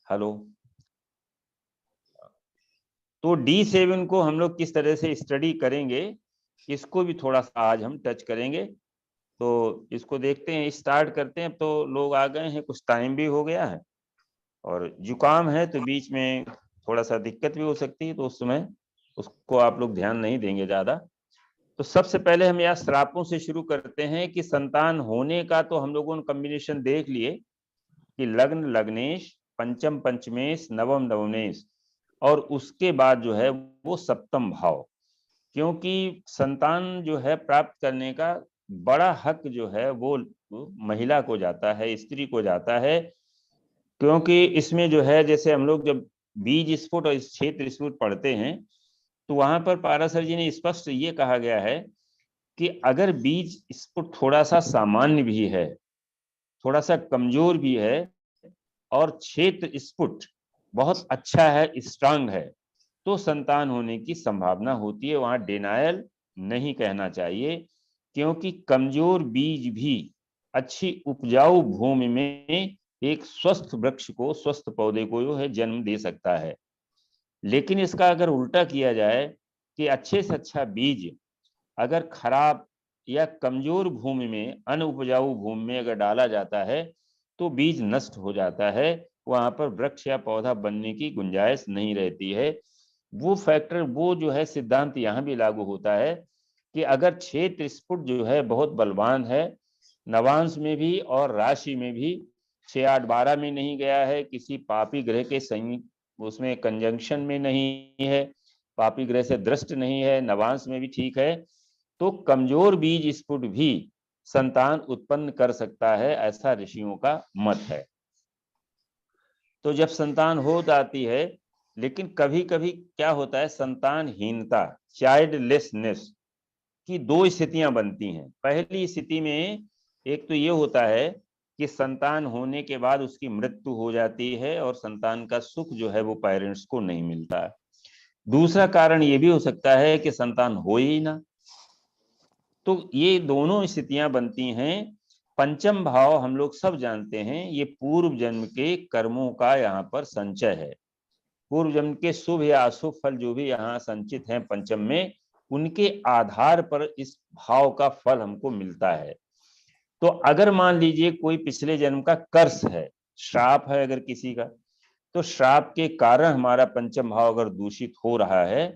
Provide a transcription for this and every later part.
Hello. तो D7 को हम लोग किस तरह से स्टडी करेंगे, इसको भी थोड़ा सा आज हम टच करेंगे। तो इसको देखते हैं, स्टार्ट करते हैं। तो लोग आ गए हैं, कुछ टाइम भी हो गया है और जुकाम है तो बीच में थोड़ा सा दिक्कत भी हो सकती है, तो उस समय उसको आप लोग ध्यान नहीं देंगे ज्यादा। तो सबसे पहले हम यहाँ श्रापों से शुरू करते हैं कि संतान होने का तो हम लोगों ने कॉम्बिनेशन देख लिए कि लग्न लग्नेश, पंचम पंचमेश, नवम नवमेश, और उसके बाद जो है वो सप्तम भाव। क्योंकि संतान जो है प्राप्त करने का बड़ा हक जो है वो महिला को जाता है, स्त्री को जाता है। क्योंकि इसमें जो है, जैसे हम लोग जब बीज स्फुट और क्षेत्र स्फुट पढ़ते हैं तो वहां पर पाराशर जी ने स्पष्ट ये कहा गया है कि अगर बीज स्फुट थोड़ा सा सामान्य भी है, थोड़ा सा कमजोर भी है, और क्षेत्र स्फुट बहुत अच्छा है, स्ट्रांग है, तो संतान होने की संभावना होती है। वहां डिनायल नहीं कहना चाहिए, क्योंकि कमजोर बीज भी अच्छी उपजाऊ भूमि में एक स्वस्थ वृक्ष को, स्वस्थ पौधे को जो है जन्म दे सकता है। लेकिन इसका अगर उल्टा किया जाए कि अच्छे से अच्छा बीज अगर खराब या कमजोर भूमि में, अनउपजाऊ भूमि में अगर डाला जाता है तो बीज नष्ट हो जाता है, वहां पर वृक्ष या पौधा बनने की गुंजाइश नहीं रहती है। वो फैक्टर, वो जो है सिद्धांत यहाँ भी लागू होता है कि अगर क्षेत्र स्फुट जो है बहुत बलवान है, नवांश में भी और राशि में भी, 6 8 12 में नहीं गया है, किसी पापी ग्रह के संयुक्त उसमें कंजंक्शन में नहीं है, पापी ग्रह से दृष्ट नहीं है, नवांश में भी ठीक है, तो कमजोर बीज स्फुट भी संतान उत्पन्न कर सकता है, ऐसा ऋषियों का मत है। तो जब संतान हो जाती है, लेकिन कभी कभी क्या होता है, संतानहीनता, चाइल्डलेसनेस की दो स्थितियां बनती हैं। पहली स्थिति में एक तो ये होता है कि संतान होने के बाद उसकी मृत्यु हो जाती है और संतान का सुख जो है वो पेरेंट्स को नहीं मिलता। दूसरा कारण ये भी हो सकता है कि संतान हो ही ना। तो ये दोनों स्थितियां बनती हैं। पंचम भाव हम लोग सब जानते हैं, ये पूर्व जन्म के कर्मों का यहाँ पर संचय है। पूर्व जन्म के शुभ या अशुभ फल जो भी यहाँ संचित हैं पंचम में, उनके आधार पर इस भाव का फल हमको मिलता है। तो अगर मान लीजिए कोई पिछले जन्म का कर्स है, श्राप है अगर किसी का, तो श्राप के कारण हमारा पंचम भाव अगर दूषित हो रहा है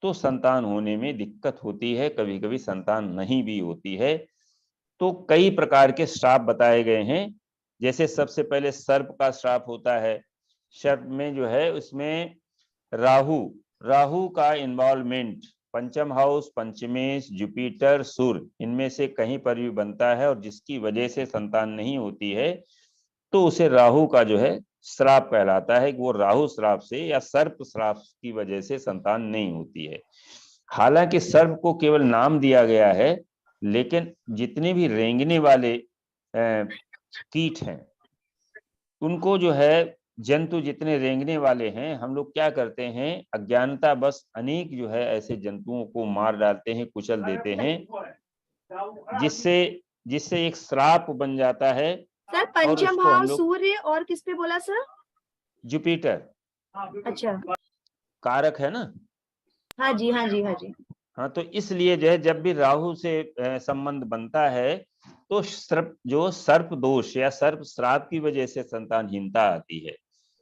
तो संतान होने में दिक्कत होती है, कभी कभी संतान नहीं भी होती है। तो कई प्रकार के श्राप बताए गए हैं। जैसे सबसे पहले सर्प का श्राप होता है। सर्प में जो है उसमें राहु, राहु का इन्वॉल्वमेंट, पंचम हाउस, पंचमेश, जुपिटर, सूर्य, इनमें से कहीं पर भी बनता है और जिसकी वजह से संतान नहीं होती है, तो उसे राहु का जो है श्राप कहलाता है कि वो राहु श्राप से या सर्प श्राप की वजह से संतान नहीं होती है। हालांकि सर्प को केवल नाम दिया गया है, लेकिन जितने भी रेंगने वाले कीट हैं, उनको जो है, जंतु जितने रेंगने वाले हैं, हम लोग क्या करते हैं, अज्ञानता बस अनेक जो है ऐसे जंतुओं को मार डालते हैं, कुचल देते हैं, जिससे जिससे एक श्राप बन जाता है। सर और पंचम उसको भाव हम लोग, सूर्य और किस पे बोला सर? जुपिटर अच्छा, कारक है ना। हाँ जी हाँ जी हाँ जी। हाँ, तो इसलिए जो है जब भी राहु से संबंध बनता है तो सर्प दोष या सर्प श्राप की वजह से संतानहीनता आती है।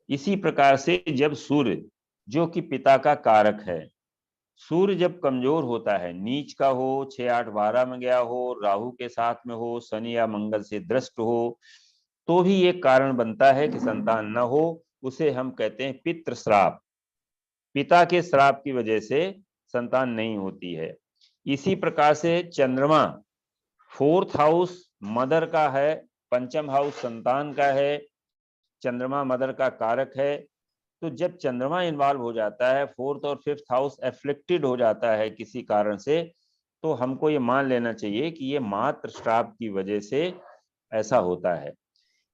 इसी प्रकार से जब सूर्य, जो कि पिता का कारक है, सूर्य जब कमजोर होता है, नीच का हो, 6 8 12 में गया हो, राहु के साथ में हो, शनि या मंगल से दृष्ट हो, तो भी एक कारण बनता है कि संतान न हो। उसे हम कहते हैं पितृ श्राप। पिता के श्राप की वजह से संतान नहीं होती है। इसी प्रकार से चंद्रमा, फोर्थ हाउस मदर का है, पंचम हाउस संतान का है, चंद्रमा मदर का कारक है। तो जब चंद्रमा इन्वॉल्व हो जाता है, फोर्थ और फिफ्थ हाउस एफ्लिक्टेड हो जाता है किसी कारण से, तो हमको ये मान लेना चाहिए कि ये मात्र श्राप की वजह से ऐसा होता है।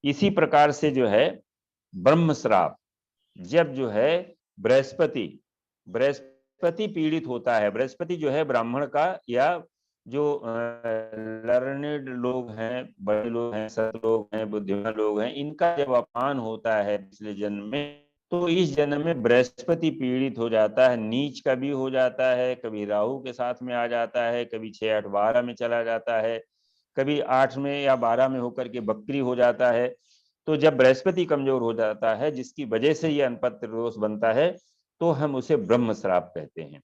इसी प्रकार से जो है ब्रह्म श्राप, जब जो है बृहस्पति बृहस्पति पीड़ित होता है, बृहस्पति जो है ब्राह्मण का या जो लर्नेड लोग हैं, बड़े लोग हैं, सत लोग हैं, बुद्धिमान लोग हैं, इनका जब अपमान होता है पिछले जन्म में, तो इस जन्म में बृहस्पति पीड़ित हो जाता है, नीच का भी हो जाता है, कभी राहु के साथ में आ जाता है, कभी 6, 8, 12 में चला जाता है, कभी 8 में या 12 में होकर के बकरी हो जाता है। तो जब बृहस्पति कमजोर हो जाता है, जिसकी वजह से ये अनपत्य दोष बनता है, तो हम उसे ब्रह्म श्राप कहते हैं।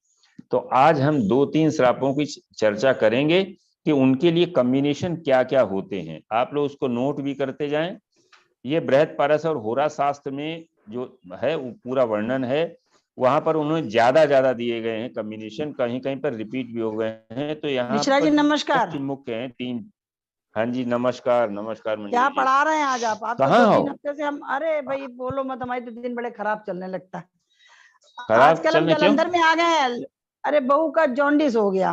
तो आज हम 2-3 श्रापों की चर्चा करेंगे कि उनके लिए कॉम्बिनेशन क्या क्या होते हैं। आप लोग उसको नोट भी करते जाएं। ये बृहद पारस और होरा शास्त्र में जो है वो पूरा वर्णन है, वहां पर उन्होंने ज्यादा दिए गए हैं कॉम्बिनेशन, कहीं कहीं पर रिपीट भी हो गए हैं। तो यहाँ मिश्रा जी पर नमस्कार। मुख्य है 3। हाँ जी, नमस्कार नमस्कार क्या मंजूर जी। पढ़ा रहे हैं आज आप? तो कहाँ 2-3 हो? हफ्ते से हम, अरे भाई बोलो मत, हमारे तो दिन बड़े खराब चलने लगता है। खराब आजकल हम चलने क्यों? जलंधर में आ गए हैं। अरे बहू का जॉन्डिस हो गया,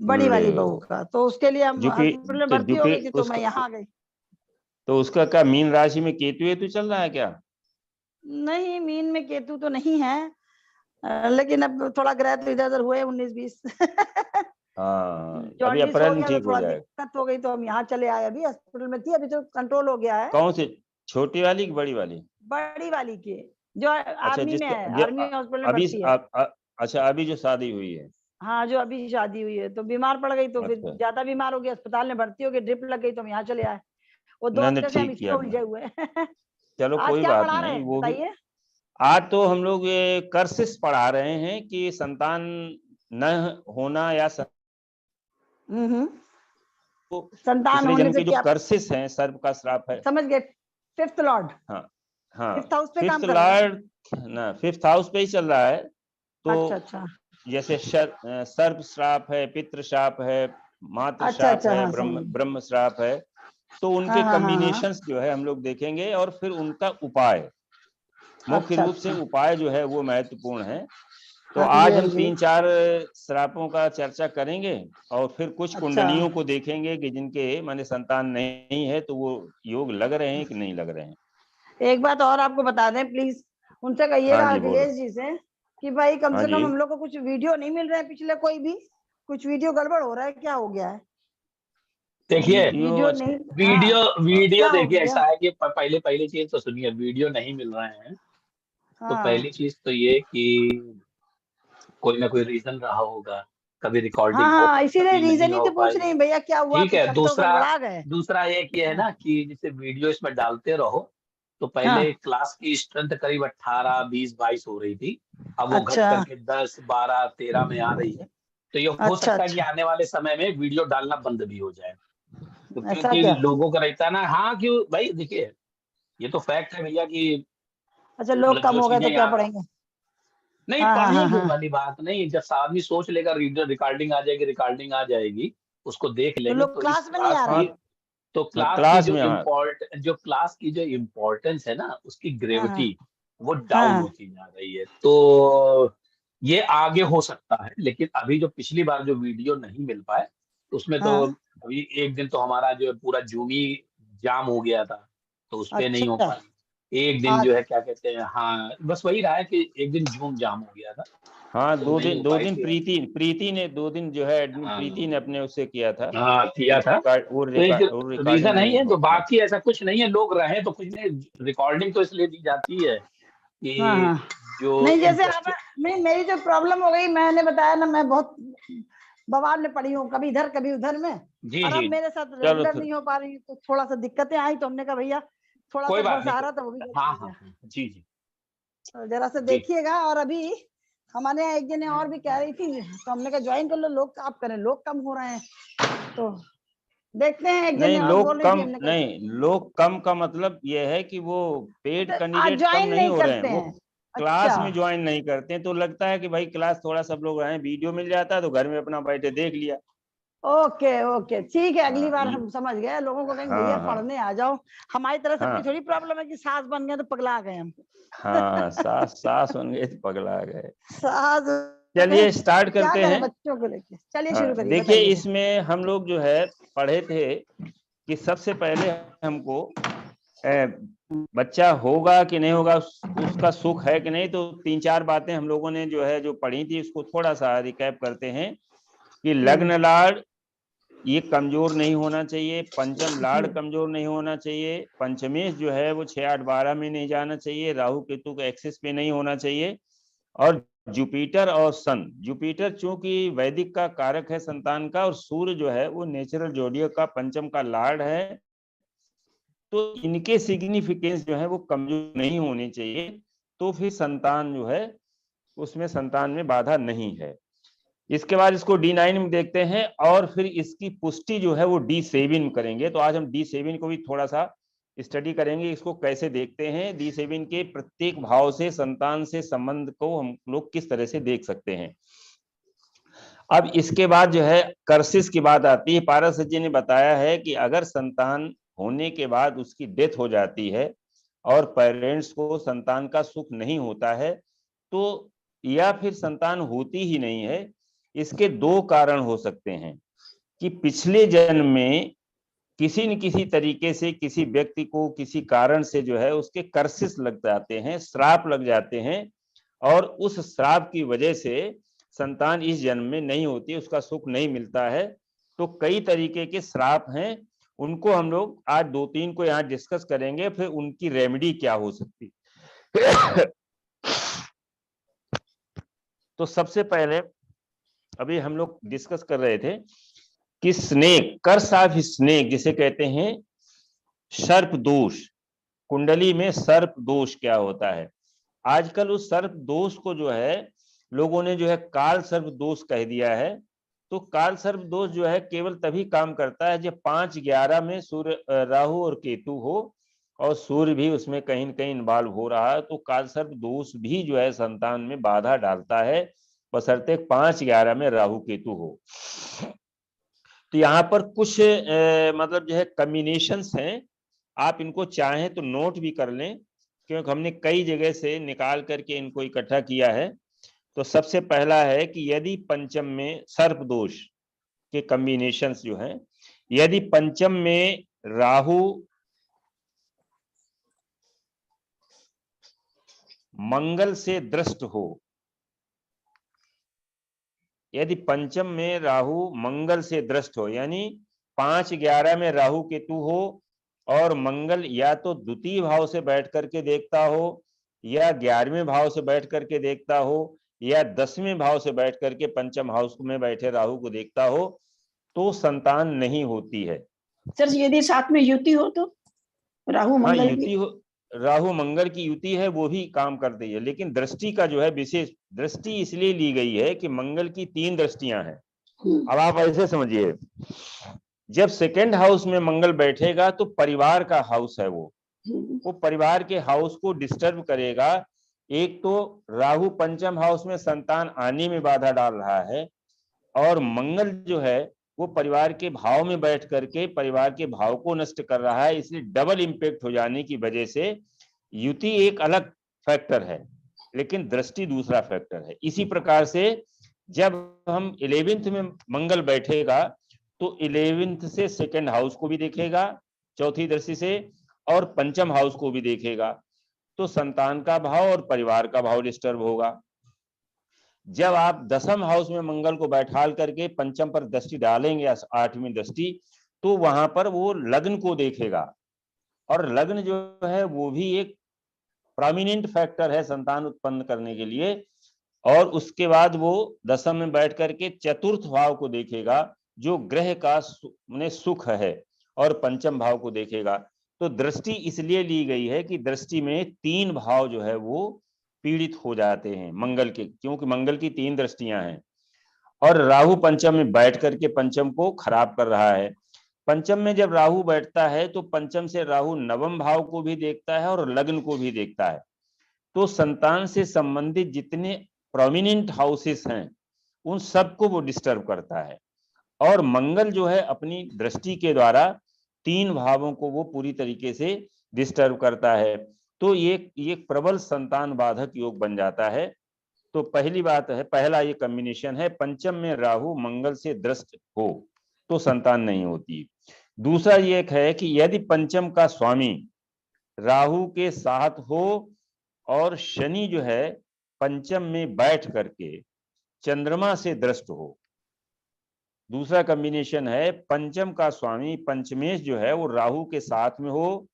बड़ी ले, वाली बहू का, तो उसके लिए हम जुपी हॉस्पिटल में तो भर्ती हो जुपी गई थी, तो मैं उसका, यहाँ आ गई। तो उसका क्या मीन राशि में केतु वेतु चल रहा है क्या? नहीं, मीन में केतु तो नहीं है, लेकिन अब थोड़ा ग्रह तो इधर उधर हुए 19-20। हाँ, अभी जॉन्डिस हो अप्रैल में गया तो ठीक हो थोड़ा जाएगा। दिक्कत हो गई, तो हम यहाँ चले आए। अभी हॉस्पिटल में थी, अभी तो कंट्रोल हो गया है। कौन से, छोटी वाली की बड़ी वाली? बड़ी वाली की, जो अच्छा, आर्मी में जिसका है, जो आर्मी हॉस्पिटल में अभी भर्ती है। अच्छा, अभी जो शादी हुई है। हाँ, जो अभी शादी हुई है, तो बीमार पड़ गई, तो फिर अच्छा, ज्यादा बीमार हो गई, अस्पताल में भर्ती हो गई, ड्रिप लग गई, तो हम यहाँ चले आए। वो 2 नहीं नहीं, हफ्ते से हम ठीक इसी में किया उलझे आपने। हुए हैं। चलो आज कोई क्या बात पढ़ा रहे नहीं, हैं वो भी। बताइए। आज तो हम लोग ये कर्सिस पढ़ा रहे हैं कि संतान न होना या हम्म। तो संतान पिछले होने जन्म से के जो क्या? कर्सिस हैं, सर्प का श्राप है। समझ गए, 5th लॉर्ड, हाँ हाँ, 5th हाउस पे काम फिफ्थ कर रहे हैं। लॉर्ड ना, 5th हाउस पे ही चल रहा है। तो अच्छा अच्छा जैसे सर्प श्राप है, पितृ श्राप है, मातृ अच्छा श्राप अच्छा, है, हाँ समझ ब्रह्म गई। ब्रह्म श्राप है। तो उनके हाँ। कॉम्बिनेशंस जो है हम लोग देखेंगे, और फिर उनका उपाय, मुख्य अच्छा रूप से अच्छा। उपाय जो है वो महत्वपूर्ण है। तो हाँ जी आज हाँ हम जी। 3-4 श्रापों का चर्चा करेंगे, और फिर कुछ अच्छा, कुंडलियों को देखेंगे कि जिनके माने संतान नहीं है, तो वो योग लग रहे हैं कि नहीं लग रहे हैं। एक बात और आपको बता दें प्लीज, उनसे हाँ कहिएगा जी, बोलो। अखिलेश जी से कि भाई कम हाँ से जी, कम हम लोग को कुछ वीडियो नहीं मिल रहा है, पिछले कोई भी कुछ वीडियो गड़बड़ हो रहा है, क्या हो गया है? देखिए, वीडियो वीडियो अच्छा। नहीं। हाँ, वीडियो वीडियो क्या हो देखिए, गया? ऐसा है कि पहले पहली चीज तो सुनिए, वीडियो नहीं मिल रहे हैं तो हाँ पहली चीज तो ये कि कोई ना कोई रीजन रहा होगा। कभी हाँ रिकॉर्डिंग हो, हाँ, इसीलिए कभी नहीं रीजन ही हो तो पूछ पाई। रही हूँ, भैया क्या हुआ, ठीक कुछ है। हम तो दूसरा गड़बड़ा गए। दूसरा एक ये है हाँ ना कि जैसे वीडियो इसमें डालते रहो, तो पहले हाँ। क्लास की स्ट्रेंथ करीब 18, 20, 22 हो रही थी। अब वो घट अच्छा करके 10, 12, 13 में आ रही है। तो ये हो अच्छा सकता है कि अच्छा, आने वाले समय में वीडियो डालना बंद भी हो जाए। तो ऐसा क्योंकि क्या? लोगों का रहता है ना, हाँ क्यों भाई, देखिए ये तो फैक्ट है भैया कि अच्छा, लोग मतलब कम जो हो गए चीजें तो क्या यहाँ पढ़ेंगे? नहीं, हाँ हाँ पढ़ने हाँ की हाँ। वाली बात नहीं। जब आदमी सोच लेगा, रीडर रिकॉर्डिंग आ जाएगी, उसको देख तो लेंगे, लोग तो इस क्लास में नहीं क्लास आ रहे हाँ की हैं? तो हाँ, क्लास की क्लास में, हाँ। जो क्लास की जो इम्पोर्टेंस है ना, उसकी हाँ हाँ ग्रेविटी वो डाउन हाँ होती जा रही है। तो ये आगे हो सकता है, लेकिन अभी जो पिछली बार जो वीडियो नहीं मिल पाए, उसमें तो हाँ। अभी एक दिन तो हमारा जो है पूरा जूम ही जाम हो गया था, तो उस पे नहीं हो अच्छा। पाई। एक दिन जो है क्या कहते हैं, हाँ बस वही रहा है कि एक दिन जूम जाम हो गया था, हाँ, तो दो नहीं दिन हो दो पाई दिन थी। प्रीति प्रीति ने 2 दिन जो है एडमिन हाँ प्रीति ने अपने उससे किया था। हाँ, किया वो था। रिकॉर्ड वो तो एक रिकॉर्ड वो रीजन रिकॉर्डिंग नहीं नहीं है, तो हो, हाँ। बाकी ऐसा कुछ नहीं है। लोग रहे तो कुछ नहीं, रिकॉर्डिंग तो इसलिए दी जाती है हाँ कि हाँ। जो नहीं, जैसे आप, इंटरेस्ट। नहीं मेरी जो प्रॉब्लम हो गई, मैंने बताया ना, मैं बहुत बवाल में पड़ी हूँ, कभी इधर कभी उधर में। जी और अब जी, मेरे साथ चलो रेगुलर फिर, नहीं हो पा रही, तो थोड़ा सा दिक्कतें आई, तो हमने कहा भैया थोड़ा कोई सा बात बस नहीं। आ रहा था, वो भी गड़बड़ हाँ हो हाँ गया। हाँ, जी जी तो जरा सा जी। देखिएगा। और अभी हमारे यहाँ एक जने और भी कह रही थी, तो हमने कहा ज्वाइन कर लो, लोग आप करें, लोग कम हो रहे हैं, तो देखते हैं। एक जने नहीं और बोल लोग रही थी, कम, हमने कहा नहीं लोग कम का मतलब ये है कि वो पेड अच्छा, आज कैंडिडेट कम ज्वाइन नहीं नहीं हो रहे हैं, करते वो हैं? अच्छा, क्लास में ज्वाइन नहीं करते हैं। तो लगता है कि भाई क्लास थोड़ा सब लोग रहे, वीडियो मिल जाता है तो घर में अपना बैठे देख लिया। ओके ओके, ठीक है, अगली हाँ बार हम समझ गए। लोगों को कहेंगे भैया हाँ हाँ पढ़ने आ जाओ। हमारी तरह सबकी हाँ थोड़ी प्रॉब्लम है कि सास बन गए तो पगला गए हम। हाँ, सास सास बन गए तो पगला गए। सास चलिए स्टार्ट तो क्या करते करें हैं। बच्चों को लेके। चलिए हाँ, शुरू करिए, देखिए बताइए। इसमें हम लोग जो है पढ़े थे कि सबसे पहले हमको बच्चा होगा कि नहीं होगा, उसका सुख है कि नहीं। तो 3-4 बातें हम लोगों ने जो है जो पढ़ी थी, उसको थोड़ा सा रिकैप करते हैं कि लग्न लाड़ ये कमजोर नहीं होना चाहिए, पंचम लार्ड कमजोर नहीं होना चाहिए, पंचमेश जो है वो 6, 8, 12 में नहीं जाना चाहिए, राहु केतु के एक्सिस पे नहीं होना चाहिए। और जुपिटर और सन, जुपिटर चूंकि वैदिक का कारक है संतान का, और सूर्य जो है वो नेचुरल जोडियक का पंचम का लॉर्ड है, तो इनके सिग्निफिकेंस जो है वो कमजोर नहीं होनी चाहिए। तो फिर संतान जो है उसमें संतान में बाधा नहीं है। इसके बाद इसको D9 में देखते हैं, और फिर इसकी पुष्टि जो है वो D7 में करेंगे। तो आज हम D7 को भी थोड़ा सा स्टडी करेंगे, इसको कैसे देखते हैं, D7 के प्रत्येक भाव से संतान से संबंध को हम लोग किस तरह से देख सकते हैं। अब इसके बाद जो है कर्सिस की बात आती है। पारस जी ने बताया है कि अगर संतान होने के बाद उसकी डेथ हो जाती है और पेरेंट्स को संतान का सुख नहीं होता है, तो या फिर संतान होती ही नहीं है, इसके दो कारण हो सकते हैं कि पिछले जन्म में किसी न किसी तरीके से किसी व्यक्ति को किसी कारण से जो है उसके कर्सिस लग जाते हैं, श्राप लग जाते हैं, और उस श्राप की वजह से संतान इस जन्म में नहीं होती, उसका सुख नहीं मिलता है। तो कई तरीके के श्राप हैं, उनको हम लोग आज 2-3 को यहाँ डिस्कस करेंगे, फिर उनकी रेमेडी क्या हो सकती। तो सबसे पहले अभी हम लोग डिस्कस कर रहे थे कि स्नेक, कर्स ऑफ स्नेक जिसे कहते हैं सर्प दोष, कुंडली में सर्प दोष क्या होता है। आजकल उस सर्प दोष को जो है लोगों ने जो है काल सर्प दोष कह दिया है। तो काल सर्प दोष जो है केवल तभी काम करता है जब 5-11 में सूर्य, राहु और केतु हो, और सूर्य भी उसमें कहीं न कहीं इन्वॉल्व हो रहा है, तो काल सर्प दोष भी जो है संतान में बाधा डालता है, बशर्ते 5-11 में राहु केतु हो। तो यहाँ पर कुछ मतलब जो है कॉम्बिनेशंस हैं, आप इनको चाहें तो नोट भी कर लें, क्योंकि हमने कई जगह से निकाल करके इनको इकट्ठा किया है। तो सबसे पहला है कि यदि पंचम में सर्प दोष के कॉम्बिनेशंस जो हैं, यदि पंचम में राहु मंगल से दृष्ट हो, यदि पंचम में राहु मंगल से दृष्ट हो, यानी 5-11 में राहु केतु हो, और मंगल या तो द्वितीय भाव से बैठ करके देखता हो, या 11वें भाव से बैठ करके देखता हो, या 10वें भाव से बैठ करके पंचम हाउस में बैठे राहु को देखता हो, तो संतान नहीं होती है। सर यदि साथ में युति हो तो राहु मंगल युति हो, राहु मंगल की युति है वो भी काम करती है, लेकिन दृष्टि का जो है विशेष दृष्टि इसलिए ली गई है कि मंगल की 3 दृष्टियां हैं। अब आप ऐसे समझिए, जब सेकेंड हाउस में मंगल बैठेगा तो परिवार का हाउस है वो परिवार के हाउस को डिस्टर्ब करेगा। एक तो राहु पंचम हाउस में संतान आने में बाधा डाल रहा है, और मंगल जो है वो परिवार के भाव में बैठ करके परिवार के भाव को नष्ट कर रहा है। इसलिए डबल इंपैक्ट हो जाने की वजह से युति एक अलग फैक्टर है, लेकिन दृष्टि दूसरा फैक्टर है। इसी प्रकार से जब हम 11th में मंगल बैठेगा तो 11th से सेकेंड हाउस को भी देखेगा चौथी दृष्टि से, और पंचम हाउस को भी देखेगा, तो संतान का भाव और परिवार का भाव डिस्टर्ब होगा। जब आप 10th हाउस में मंगल को बैठाल करके पंचम पर दृष्टि डालेंगे, 8वीं दृष्टि, तो वहां पर वो लग्न को देखेगा, और लग्न जो है वो भी एक प्रोमिनेंट फैक्टर है संतान उत्पन्न करने के लिए। और उसके बाद वो 10th में बैठ करके चतुर्थ भाव को देखेगा जो ग्रह का सुख है, और पंचम भाव को देखेगा। तो दृष्टि इसलिए ली गई है कि दृष्टि में 3 भाव जो है वो पीड़ित हो जाते हैं मंगल के, क्योंकि मंगल की 3 दृष्टियां हैं, और राहु पंचम में बैठ करके पंचम को खराब कर रहा है। पंचम में जब राहु बैठता है तो पंचम से राहु 9वें भाव को भी देखता है और लग्न को भी देखता है। तो संतान से संबंधित जितने प्रोमिनेंट हाउसेस हैं उन सबको वो डिस्टर्ब करता है, और मंगल जो है अपनी दृष्टि के द्वारा 3 भावों को वो पूरी तरीके से डिस्टर्ब करता है। तो ये प्रबल संतान बाधक योग बन जाता है। तो पहली बात है, पहला ये कॉम्बिनेशन है, पंचम में राहु मंगल से दृष्ट हो तो संतान नहीं होती। दूसरा ये है कि यदि पंचम का स्वामी राहु के साथ हो और शनि जो है पंचम में बैठ करके चंद्रमा से दृष्ट हो, दूसरा कॉम्बिनेशन है पंचम का स्वामी पंचमेश जो है वो राहु के साथ में हो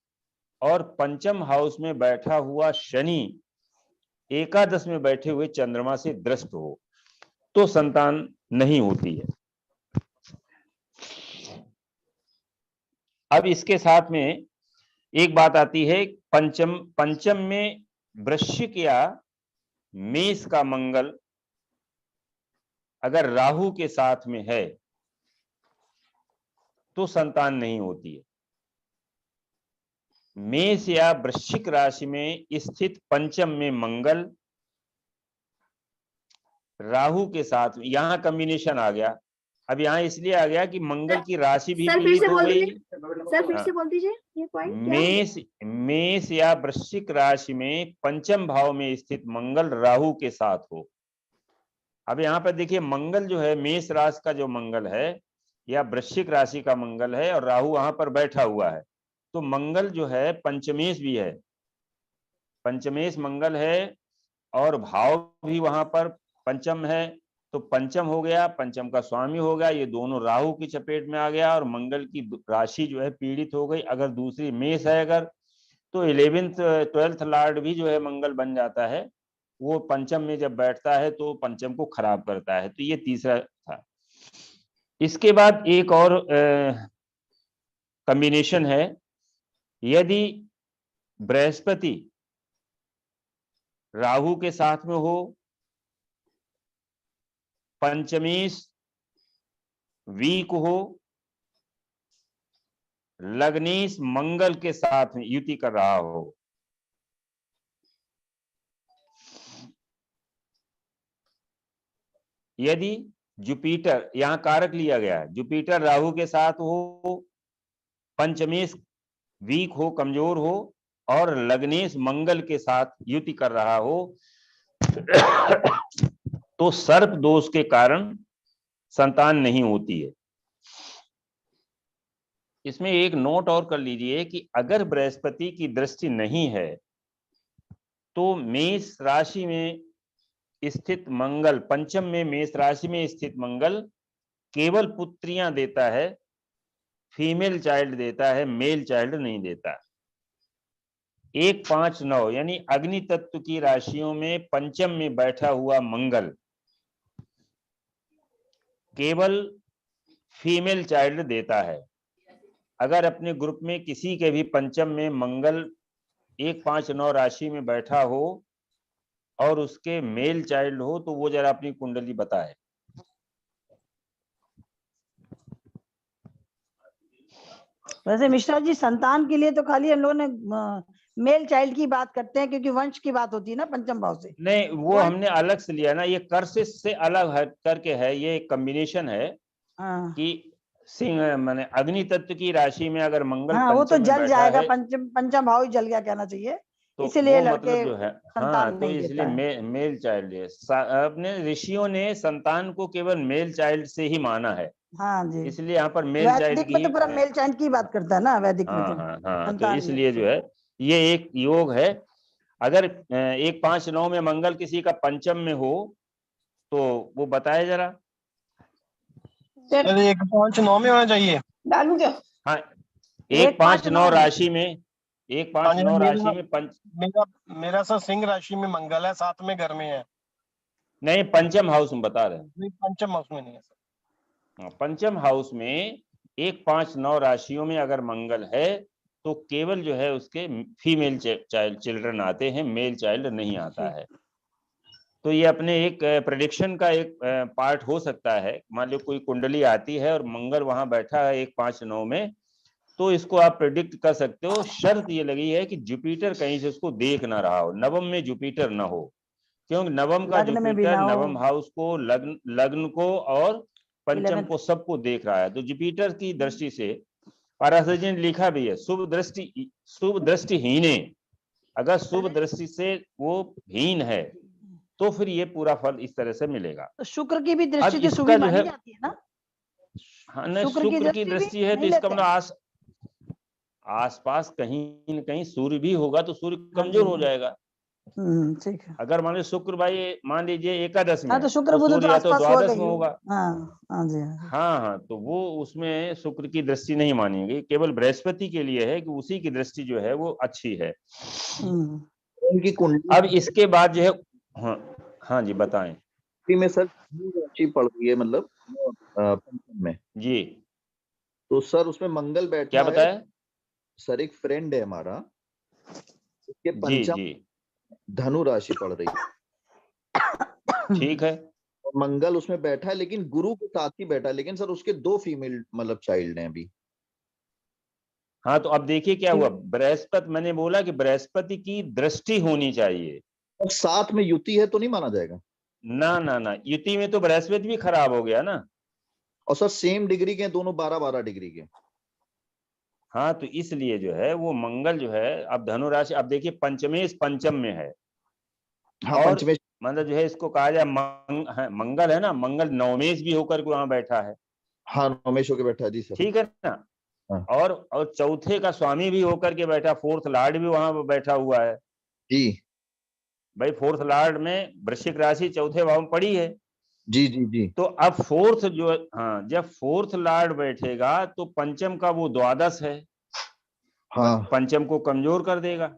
और पंचम हाउस में बैठा हुआ शनि एकादश में बैठे हुए चंद्रमा से दृष्ट हो, तो संतान नहीं होती है। अब इसके साथ में एक बात आती है, पंचम में वृश्चिक या मेष का मंगल अगर राहु के साथ में है तो संतान नहीं होती है। मेष या वृश्चिक राशि में स्थित पंचम में मंगल राहु के साथ में, यहां कॉम्बिनेशन आ गया। अब यहाँ इसलिए आ गया कि मंगल की राशि भी पीड़ित हो गई। सर फिर से बोल दीजिए ये पॉइंट। मेष या वृश्चिक राशि में पंचम भाव में स्थित मंगल राहु के साथ हो। अब यहाँ पर देखिए मंगल जो है मेष राशि का जो मंगल है या वृश्चिक राशि का मंगल है और राहु वहां पर बैठा हुआ है, तो मंगल जो है पंचमेश भी है, पंचमेश मंगल है और भाव भी वहां पर पंचम है, तो पंचम हो गया, पंचम का स्वामी हो गया, ये दोनों राहु की चपेट में आ गया और मंगल की राशि जो है पीड़ित हो गई। अगर दूसरी मेष है अगर, तो 11th 12th लॉर्ड भी जो है मंगल बन जाता है, वो पंचम में जब बैठता है तो पंचम को खराब करता है। तो ये तीसरा था। इसके बाद एक और कॉम्बिनेशन है, यदि बृहस्पति राहु के साथ में हो, पंचमेश वीक हो, लग्नेश मंगल के साथ में युति कर रहा हो, यदि जुपिटर, यहां कारक लिया गया है, जुपिटर राहु के साथ हो, पंचमेश वीक हो, कमजोर हो और लग्नेश मंगल के साथ युति कर रहा हो, तो सर्प दोष के कारण संतान नहीं होती है। इसमें एक नोट और कर लीजिए कि अगर बृहस्पति की दृष्टि नहीं है तो मेष राशि में स्थित मंगल, पंचम में मेष राशि में स्थित मंगल केवल पुत्रियां देता है, फीमेल चाइल्ड देता है, मेल चाइल्ड नहीं देता। 1, 5, 9 यानी अग्नि तत्व की राशियों में पंचम में बैठा हुआ मंगल केवल फीमेल चाइल्ड देता है। अगर अपने ग्रुप में किसी के भी पंचम में मंगल 1, 5, 9 राशि में बैठा हो और उसके मेल चाइल्ड हो तो वो जरा अपनी कुंडली बताए। वैसे मिश्रा जी संतान के लिए तो खाली हम लोगों ने मेल चाइल्ड की बात करते हैं क्योंकि वंश की बात होती है ना पंचम भाव से। नहीं, वो हमने अलग से लिया ना, ये कर्ष से अलग हट करके है, ये कॉम्बिनेशन है कि सिंह माने अग्नि तत्व की राशि में अगर मंगल हाँ, वो तो पंचम में जल बैठा जाएगा, है, पंचम भाव ही जल गया कहना चाहिए, तो इसलिए वो लड़के मतलब जो है, हाँ, तो नहीं इसलिए देता है। मेल चाइल्ड है। अपने ऋषियों ने संतान को केवल मेल चाइल्ड से ही माना है, हाँ जी, इसलिए यहाँ पर मेल चाइल्ड वैदिक में की, तो पूरा मेल चाइल्ड की बात करता है ना, वैदिक में हाँ तो हाँ हाँ, तो संतान इसलिए जो है ये एक योग है। अगर 1, 5, 9 में मंगल किसी का पंचम में हो तो वो बताए जरा। सर 1, 5, 9 में होना चाहिए। डालू क्या? हाँ, 1, 5, 9 राशि में, 1, 5, 9 राशि में मेरा सर सिंह राशि में मंगल है, 7 में घर में है। नहीं, पंचम हाउस में बता रहे हैं, पंचम हाउस में नहीं है सर। पंचम हाउस में 1, 5, 9 राशियों में अगर मंगल है तो केवल जो है उसके फीमेल चाइल्ड चिल्ड्रन आते हैं, मेल चाइल्ड नहीं आता है। तो ये अपने एक प्रेडिक्शन का एक पार्ट हो सकता है। मान लो कोई कुंडली आती है और मंगल वहां बैठा है 1, 5, 9 में, तो इसको आप प्रेडिक्ट कर सकते हो। शर्त ये लगी है कि जुपिटर कहीं से उसको देख ना रहा हो, नवम में जुपिटर ना हो, क्योंकि नवम का जुपिटर नवम हाउस को, लग्न को और पंचम को सबको देख रहा है। तो जुपिटर की दृष्टि से पाराशर जी ने लिखा भी है, शुभ दृष्टि हीने, अगर शुभ दृष्टि से वो हीन है तो फिर ये पूरा फल इस तरह से मिलेगा। तो शुक्र की भी दृष्टि अब जो इसका शुभ जो मानी है, जाती है ना, हाँ ना, शुक्र की दृष्टि है तो इसका मतलब आसपास कहीं न कहीं सूर्य भी होगा तो सूर्य कमजोर हो जाएगा। ठीक है। अगर मान लीजिए शुक्र भाई मान लीजिए एकादश में हाँ, तो शुक्र तो बुध तो सूर्य या तो आसपास हुआ द्वादश में कहीं। होगा। हाँ जी हाँ। हाँ हाँ, तो वो उसमें शुक्र की दृष्टि नहीं मानेंगे, केवल बृहस्पति के लिए है कि उसी की दृष्टि जो है वो अच्छी है। उनकी कुंडली अब इसके बाद जो है, हाँ हाँ जी बताएं। में सर राशि पड़ रही है, मतलब पंचम में। जी तो सर उसमें मंगल क्या बैठा है। बताया? सर एक फ्रेंड है हमारा, उसके जी पंचम जी धनु राशि पड़ रही है ठीक है। और मंगल उसमें बैठा है, लेकिन गुरु के साथ ही बैठा है। लेकिन सर उसके 2 फीमेल मतलब चाइल्ड हैं अभी। हाँ तो अब देखिए क्या हुआ, बृहस्पति, मैंने बोला कि बृहस्पति की दृष्टि होनी चाहिए। और साथ में युति है तो नहीं माना जाएगा? ना ना ना, युति में तो बृहस्पति भी खराब हो गया ना। और सर सेम डिग्री के हैं दोनों, 12-12 डिग्री के। हाँ तो इसलिए जो है वो मंगल जो है अब धनु राशि, अब देखिए पंचमेश पंचम में है। हाँ और पंचमेश। मतलब जो है इसको कहा जाए मंगल है ना, मंगल नवमेश भी होकर के वहां बैठा है। हाँ नवमेश होके बैठा है जी सर। ठीक है ना। हाँ। और चौथे का स्वामी भी होकर के बैठा, फोर्थ लॉर्ड भी वहां पर बैठा हुआ है। जी भाई फोर्थ लॉर्ड में वृश्चिक राशि चौथे भाव में पड़ी है। जी जी जी। तो अब फोर्थ जो, हाँ जब फोर्थ लॉर्ड बैठेगा तो पंचम का वो द्वादश है, हाँ पंचम को कमजोर कर देगा।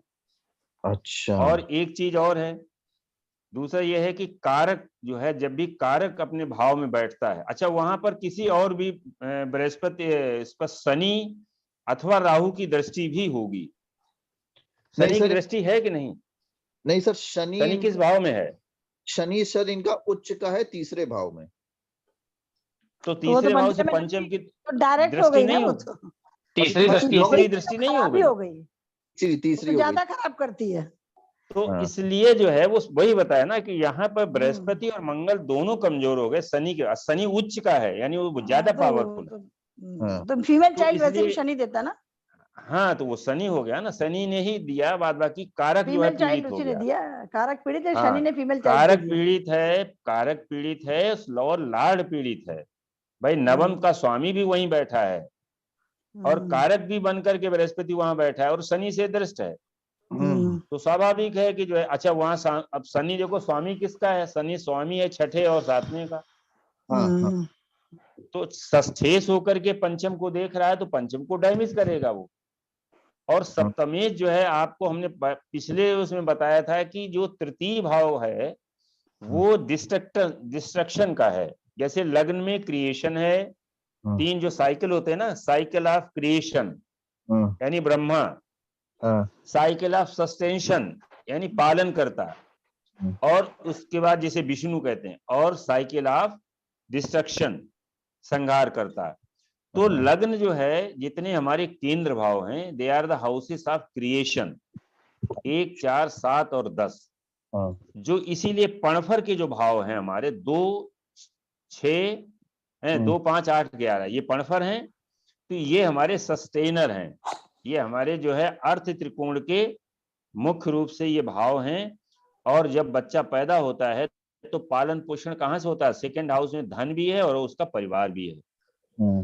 अच्छा। और एक चीज और है, दूसरा यह है कि कारक जो है, जब भी कारक अपने भाव में बैठता है, अच्छा वहां पर किसी और भी बृहस्पति, इस पर शनि अथवा राहु की दृष्टि भी होगी। नहीं शनि की सर, दृष्टि है कि नहीं? नहीं सर शनि किस भाव में है? शनि सर इनका उच्च का है 3रे भाव में। तो तो वो तो तीसरे भाव से पंचम में पंचम की तो डायरेक्ट हो दृष्टि गई ना नहीं वो होगी। तो। तीसरी दृष्टि तीसरी दृष्टि नहीं हो खराब ही गई। हो गई। वो तीसरी तो हो गई। ज्यादा खराब करती है। तो हाँ। इसलिए जो है वो वही बताया ना कि यहाँ पर बृहस्पति और मंगल दोनों कमजोर हो गए। शनि के, शनि उच्च का है यानी वो ज्यादा पावरफुल है। हाँ। तो फीमेल तो चाइल्ड वैसे भी इसलिए शनि देता ना। हाँ तो वो शनि हो गया ना, शनि ने ही दिया, बाद बाकी कारक जो है फीमेल चाइल्ड पीड़ित हो उसी ने गया। दिया, कारक पीड़ित है, शनि हाँ ने फीमेल चाइल्ड को कारक दिया। पीड़ित है, कारक पीड़ित है और लार्ड पीड़ित है। भाई नवम का स्वामी भी वहीं बैठा है और कारक भी बन करके बृहस्पति वहां बैठा है और शनि से दृष्ट है। तो स्वाभाविक है कि जो है, अच्छा वहां अब शनि देखो स्वामी किसका है, शनि स्वामी है छठे और सातवें का। हाँ। तो षष्ठेश होकर के पंचम को देख रहा है तो पंचम को डैमेज करेगा वो। और सप्तमेश जो है, आपको हमने पिछले उसमें बताया था कि जो तृतीय भाव है वो डिस्ट्रक्शन का है। जैसे लग्न में क्रिएशन है, 3 जो साइकिल होते हैं ना, साइकिल ऑफ क्रिएशन यानी ब्रह्मा, साइकिल ऑफ सस्टेंशन यानी पालन करता, और उसके बाद जिसे विष्णु कहते हैं, और साइकिल ऑफ डिस्ट्रक्शन संहार करता। तो लग्न जो है, जितने हमारे केंद्र भाव हैं, they are the houses of creation, 1, 4, 7 और 10। जो इसीलिए पणफर के जो भाव हैं हमारे 2, 6 हैं, 2, 5, 8, 11 ये पणफर हैं। तो ये हमारे सस्टेनर हैं, ये हमारे जो है अर्थ त्रिकोण के मुख्य रूप से ये भाव हैं। और जब बच्चा पैदा होता है तो पालन पोषण कहाँ से होता है? सेकंड हाउस में धन भी है और उसका परिवार भी है,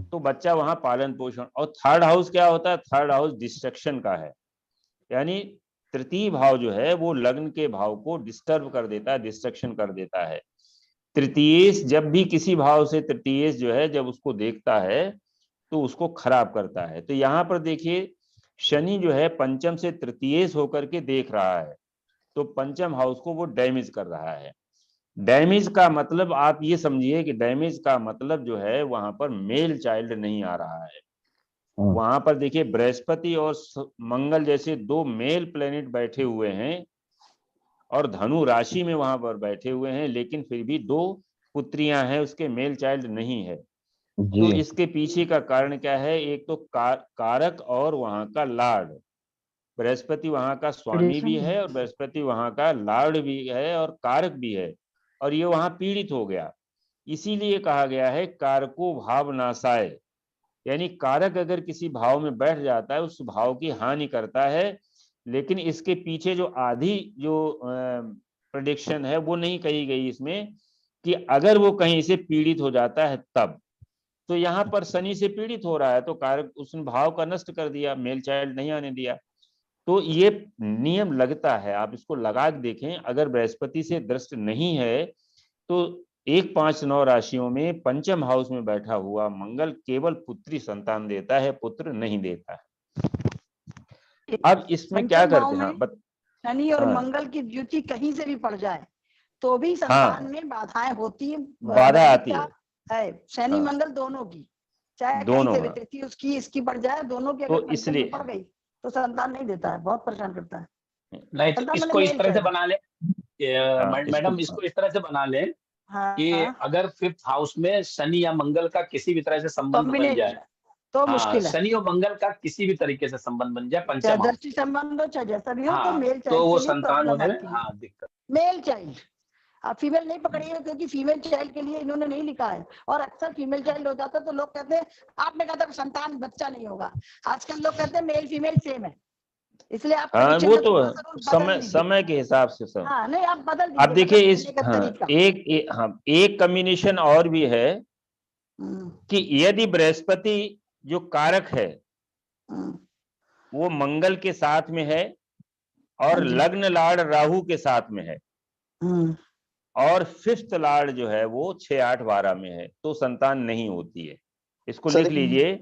तो बच्चा वहां पालन पोषण। और थर्ड हाउस क्या होता है? थर्ड हाउस डिस्ट्रक्शन का है, यानी तृतीय भाव जो है वो लग्न के भाव को डिस्टर्ब कर देता है, डिस्ट्रक्शन कर देता है। तृतीयेश जब भी किसी भाव से तृतीयेश जो है जब उसको देखता है तो उसको खराब करता है। तो यहाँ पर देखिए शनि जो है पंचम से तृतीयेश होकर के देख रहा है, तो पंचम हाउस को वो डैमेज कर रहा है। डैमेज का मतलब आप ये समझिए कि डैमेज का मतलब जो है वहां पर मेल चाइल्ड नहीं आ रहा है। वहां पर देखिए बृहस्पति और मंगल जैसे 2 मेल प्लेनेट बैठे हुए हैं और धनु राशि में वहां पर बैठे हुए हैं, लेकिन फिर भी 2 पुत्रियां हैं, उसके मेल चाइल्ड नहीं है। तो इसके पीछे का कारण क्या है? एक तो कारक और वहां का लार्ड, बृहस्पति वहां का स्वामी भी है और बृहस्पति वहां का लार्ड भी है और कारक भी है, और ये वहां पीड़ित हो गया। इसीलिए कहा गया है कारको भाव नाशाय, यानी कारक अगर किसी भाव में बैठ जाता है उस भाव की हानि करता है। लेकिन इसके पीछे जो आधी जो प्रेडिक्शन है वो नहीं कही गई इसमें, कि अगर वो कहीं से पीड़ित हो जाता है तब। तो यहाँ पर शनि से पीड़ित हो रहा है तो कारक उसने भाव का नष्ट कर दिया, मेल चाइल्ड नहीं आने दिया। तो ये नियम लगता है, आप इसको लगा के देखें। अगर बृहस्पति से दृष्ट नहीं है तो 1, 5, 9 राशियों में पंचम हाउस में बैठा हुआ मंगल केवल पुत्री संतान देता है, पुत्र नहीं देता है। अब इसमें क्या पंचम भाव करते हैं? में शनि और हाँ। मंगल की द्युति कहीं से भी पड़ जाए तो भी हाँ। संतान में बाधाएं होती है, बाधा आती है शनि हाँ। मंगल दोनों की, चाहे कहीं दोनों से भी हाँ। तिथि उसकी इसकी पड़ जाए, दोनों की तो अगर पंचम इसलिए में पड़ गई तो संतान नहीं देता है, बहुत परेशान करता है। नहीं तो संतान मतलब इसको इस मेल तरह से चाइल्ड। बना ले हाँ, मैडम, इसको इस तरह से बना ले कि हाँ अगर 5th हाउस में शनि या मंगल का किसी भी तरह से संबंध बन जाए, कॉम्बिनेशन तो हाँ, मुश्किल है, शनि और मंगल का किसी भी तरीके से संबंध बन जाए चाहे पंचम हाउस, दृष्टि संबंध हो चाहे जैसा भी हो, तो हाँ, मेल तो चाइल्ड वो के लिए संतान प्रॉब्लम होने में आती है। हाँ दिक्कत। मेल चाइल्ड, आप फीमेल नहीं पकड़िएगा क्योंकि फीमेल चाइल्ड के लिए इन्होंने नहीं लिखा है, और अक्सर फीमेल चाइल्ड हो जाता है तो लोग कहते हैं, आपने कहा था संतान बच्चा नहीं होगा, आजकल लोग कहते हैं मेल फीमेल सेम है, इसलिए आप हाँ, prediction वो में तो थोड़ा सा रूल बदल समय दीजिए। समय के हिसाब से सब। हाँ नहीं, आप बदल आप दीजिए, देखिए मतलब इस कहने का हाँ तरीका। एक कम्बिनेशन और भी है हम्म, कि यदि बृहस्पति जो कारक है हम्म, वो मंगल के साथ में है और हाँ जी। लग्न लाड़ राहु के साथ में है हम्म, और 5th लाड़ जो है वो 6, 8, 12 में है, तो संतान नहीं होती है। इसको सर, लिख लीजिए,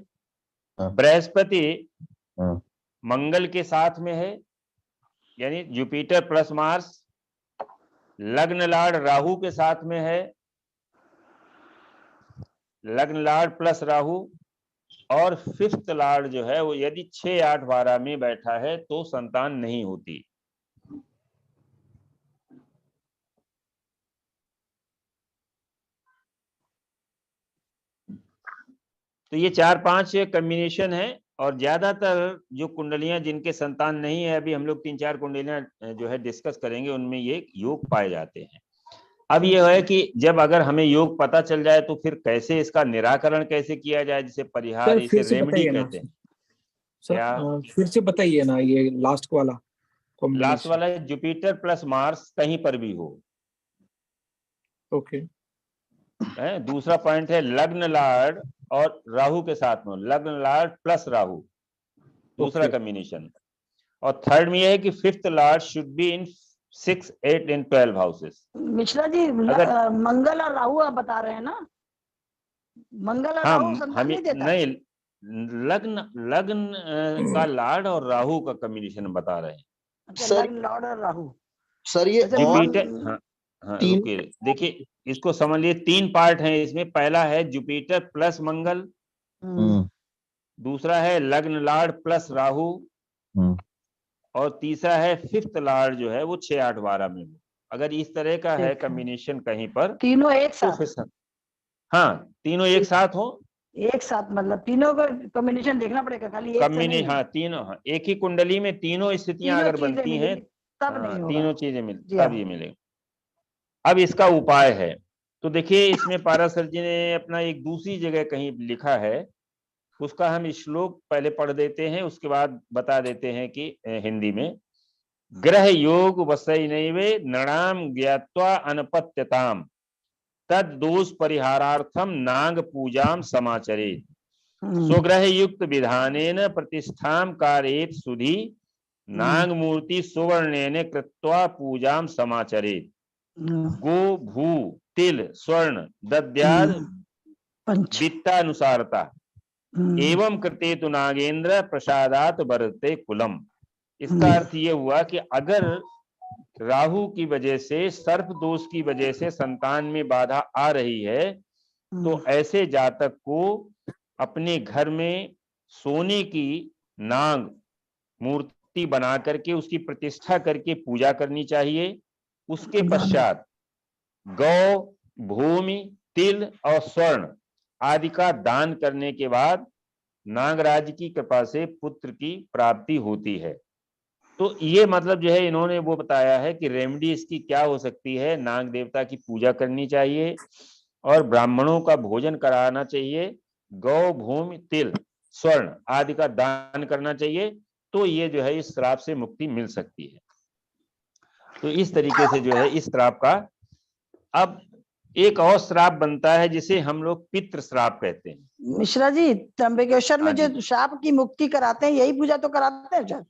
हाँ। बृहस्पति हाँ। मंगल के साथ में है यानी जुपिटर प्लस मार्स, लग्न लाड़ राहु के साथ में है, लग्न लाड़ प्लस राहु, और 5th लाड़ जो है वो यदि 6, 8, 12 में बैठा है तो संतान नहीं होती। तो ये 4-5 कम्बिनेशन है, और ज्यादातर जो कुंडलियां जिनके संतान नहीं है, अभी हम लोग 3-4 कुंडलियां जो है डिस्कस करेंगे, उनमें ये योग पाए जाते हैं। अब ये है कि जब अगर हमें योग पता चल जाए तो फिर कैसे इसका निराकरण कैसे किया जाए, जिसे परिहार, सर इसे फिर से रेमेडी बताइए ना कहते हैं। सर, क्या? फिर से बताइए ना ये लास्ट वाला लास्ट कॉम्बिनेशन। वाला है जुपिटर प्लस मार्स कहीं पर भी हो। ओके। है दूसरा पॉइंट है लग्न लार्ड और राहु के साथ में, लग्न लार्ड प्लस राहु, दूसरा कॉम्बिनेशन। और थर्ड में यह है कि 5th lord should be in 6, 8 and 12 houses. Mishra ji अगर मंगल और राहु आप बता रहे हैं ना, मंगल और हाँ राहु संतान हमें नहीं देता। नहीं, लग्न लग्न का लार्ड और राहु का कॉम्बिनेशन बता रहे हैं। अच्छा, सर- लग्न लॉर्ड और राहु। सर ये जैसे और जुपिटर, हाँ हाँ तीन- रुकिए, देखिए इसको समझ लिए, 3 पार्ट हैं इसमें। पहला है जुपिटर प्लस मंगल, दूसरा है लग्न लार्ड प्लस राहु, और तीसरा है 5th लॉर्ड जो है वो 6, 8, 12 में हो। अगर इस तरह का है ठीक है। कॉम्बिनेशन कहीं पर तीनों एक तो साथ, फिर हाँ तीनों एक साथ हो। एक साथ मतलब तीनों का कॉम्बिनेशन देखना पड़ेगा, खाली एक से नहीं कॉम्बिनेशन है। हाँ तीनों, हाँ एक ही कुंडली में तीनों स्थितियां तीनों अगर चीजें बनती हैं, मिलेगी तब हाँ नहीं होगा। तीनों चीजें मिल जी तब हाँ। ये मिलेगा। अब इसका उपाय है, तो देखिए इसमें पारासर जी ने अपना एक दूसरी जगह कहीं लिखा है, उसका हम श्लोक पहले पढ़ देते हैं, उसके बाद बता देते हैं कि हिंदी में। ग्रह योग वसैनैवे नृणाम ज्ञात्वा अनपत्यताम तद दोष परिहारार्थम नाग पूजाम समाचरेत स्वग्रह युक्त विधानेन प्रतिष्ठाम कारयेत सुधि नाग मूर्ति सुवर्णेन कृत्वा पूजाम समाचरेत गो भू तिल स्वर्ण दद्याद पंच वित्तानुसारता एवं कृते तु नागेंद्र प्रसादात वर्ते कुलम। इसका अर्थ ये हुआ कि अगर राहु की वजह से, सर्प दोष की वजह से संतान में बाधा आ रही है, तो ऐसे जातक को अपने घर में सोने की नाग मूर्ति बना करके उसकी प्रतिष्ठा करके पूजा करनी चाहिए। उसके पश्चात गौ, भूमि, तिल और स्वर्ण आदि का दान करने के बाद नागराज की कृपा से पुत्र की प्राप्ति होती है। तो ये मतलब जो है इन्होंने वो बताया है कि रेमेडी इसकी क्या हो सकती है। नाग देवता की पूजा करनी चाहिए और ब्राह्मणों का भोजन कराना चाहिए, गौ, भूमि, तिल, स्वर्ण आदि का दान करना चाहिए, तो ये जो है इस श्राप से मुक्ति मिल सकती है। तो इस तरीके से जो है इस श्राप का। अब एक और श्राप बनता है जिसे हम लोग पितृ श्राप कहते हैं। मिश्रा जी, त्र्यंबकेश्वर में हाँ जी। जो शाप की मुक्ति कराते हैं, यही पूजा तो कराते हैं सर?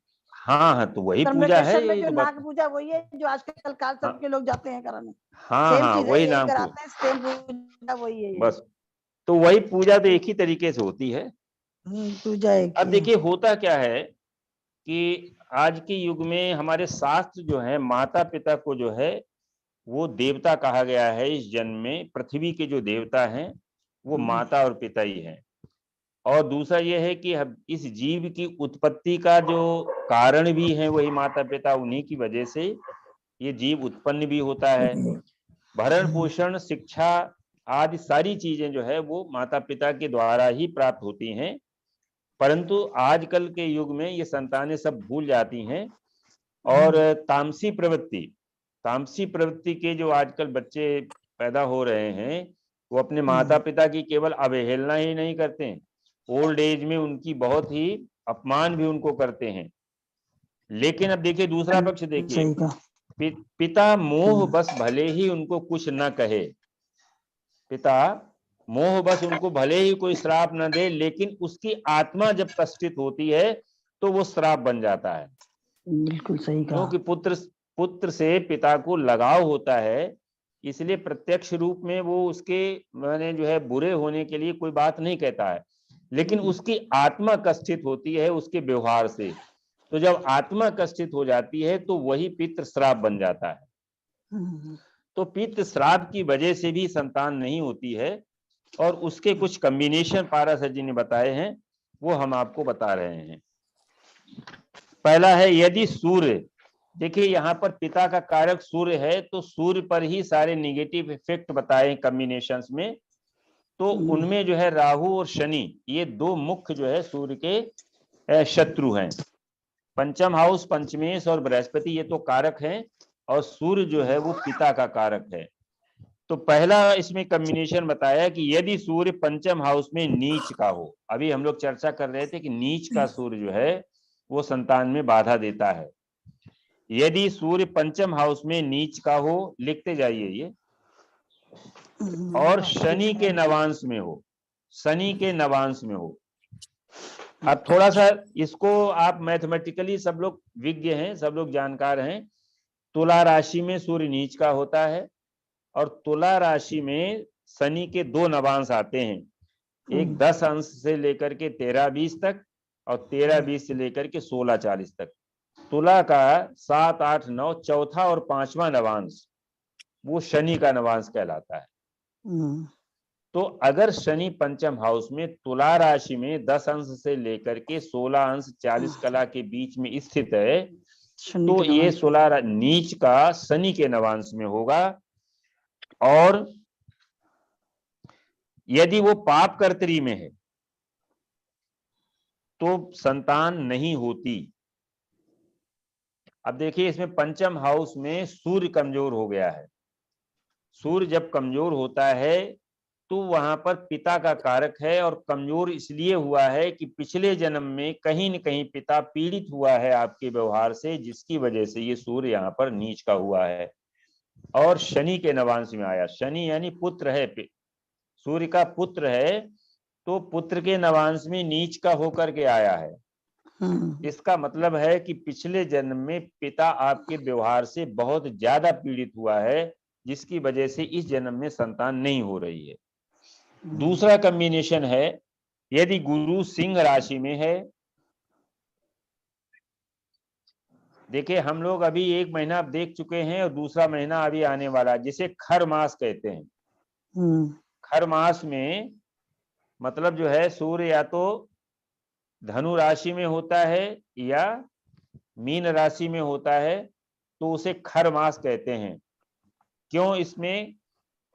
हाँ हाँ, तो वही पूजा है, कन्वोकेशन में यही जो तो नाग बात। पूजा वही है जो आजकल काल हाँ सब के लोग जाते हैं कराने। हाँ सेम हाँ, चीज है, वही यही नाम को कराते हैं, सेम पूजा वही है ये। बस। तो वही पूजा तो एक ही तरीके से होती है। पूजा एक अब ही है। देखिए होता क्या है कि आज के युग में हमारे शास्त्र जो है, माता पिता को जो है वो देवता कहा गया है। इस जन्म में पृथ्वी के जो देवता हैं वो माता और पिता ही हैं। और दूसरा यह है कि इस जीव की उत्पत्ति का जो कारण भी है वही माता पिता, उन्हीं की वजह से ये जीव उत्पन्न भी होता है। भरण पोषण शिक्षा आदि सारी चीजें जो है वो माता पिता के द्वारा ही प्राप्त होती हैं। परंतु आजकल के युग में ये संतानें सब भूल जाती हैं और तामसी प्रवृत्ति के जो आजकल बच्चे पैदा हो रहे हैं वो अपने माता पिता की केवल अवहेलना ही नहीं करते हैं, ओल्ड एज में उनकी बहुत ही अपमान भी उनको करते हैं। लेकिन अब देखिए दूसरा पक्ष देखिए, सही कहा। पिता मोह बस भले ही उनको कुछ न कहे, पिता मोह बस उनको भले ही कोई श्राप न दे, लेकिन उसकी आत्मा जब कष्टित होती है तो वो श्राप बन जाता है। बिल्कुल सही कहा। क्योंकि पुत्र से पिता को लगाव होता है, इसलिए प्रत्यक्ष रूप में वो उसके माने जो है बुरे होने के लिए कोई बात नहीं कहता है, लेकिन उसकी आत्मा कष्टित होती है उसके व्यवहार से। तो जब आत्मा कष्टित हो जाती है तो वही पितृ श्राप बन जाता है। तो पितृ श्राप की वजह से भी संतान नहीं होती है और उसके कुछ कॉम्बिनेशन पाराशर जी ने बताए हैं, वो हम आपको बता रहे हैं। पहला है यदि सूर्य, देखिए यहाँ पर पिता का कारक सूर्य है तो सूर्य पर ही सारे निगेटिव इफेक्ट बताए कॉम्बिनेशंस में। तो उनमें जो है राहु और शनि ये दो मुख्य जो है सूर्य के शत्रु हैं। पंचम हाउस पंचमेश और बृहस्पति ये तो कारक हैं और सूर्य जो है वो पिता का कारक है। तो पहला इसमें कॉम्बिनेशन बताया कि यदि सूर्य पंचम हाउस में नीच का हो, अभी हम लोग चर्चा कर रहे थे कि नीच का सूर्य जो है वो संतान में बाधा देता है। यदि सूर्य पंचम हाउस में नीच का हो, लिखते जाइए ये, और शनि के नवांश में हो, शनि के नवांश में हो। अब थोड़ा सा इसको आप मैथमेटिकली, सब लोग विज्ञ हैं, सब लोग जानकार हैं। तुला राशि में सूर्य नीच का होता है और तुला राशि में शनि के दो नवांश आते हैं, एक 10 अंश से लेकर के 13-20 तक और 13-20 से लेकर के 16-40 तक। तुला का 7, 8, 9 चौथा और पांचवा नवांश वो शनि का नवांश कहलाता है। तो अगर शनि पंचम हाउस में तुला राशि में 10 अंश से लेकर के 16 अंश 40 कला के बीच में स्थित है तो ये 16 नीच का शनि के नवांश में होगा। और यदि वो पाप कर्तरी में है तो संतान नहीं होती। अब देखिए इसमें पंचम हाउस में सूर्य कमजोर हो गया है। सूर्य जब कमजोर होता है तो वहां पर पिता का कारक है और कमजोर इसलिए हुआ है कि पिछले जन्म में कहीं न कहीं पिता पीड़ित हुआ है आपके व्यवहार से, जिसकी वजह से ये सूर्य यहाँ पर नीच का हुआ है और शनि के नवांश में आया। शनि यानी पुत्र है, सूर्य का पुत्र है, तो पुत्र के नवांश में नीच का होकर के आया है। इसका मतलब है कि पिछले जन्म में पिता आपके व्यवहार से बहुत ज्यादा पीड़ित हुआ है, जिसकी वजह से इस जन्म में संतान नहीं हो रही है। दूसरा कॉम्बिनेशन है यदि गुरु सिंह राशि में है। देखिए हम लोग अभी 1 महीना देख चुके हैं और दूसरा महीना अभी आने वाला है, जिसे खर मास कहते हैं। खर मास में मतलब जो है सूर्य या तो धनु राशि में होता है या मीन राशि में होता है, तो उसे खर मास कहते हैं। क्यों? इसमें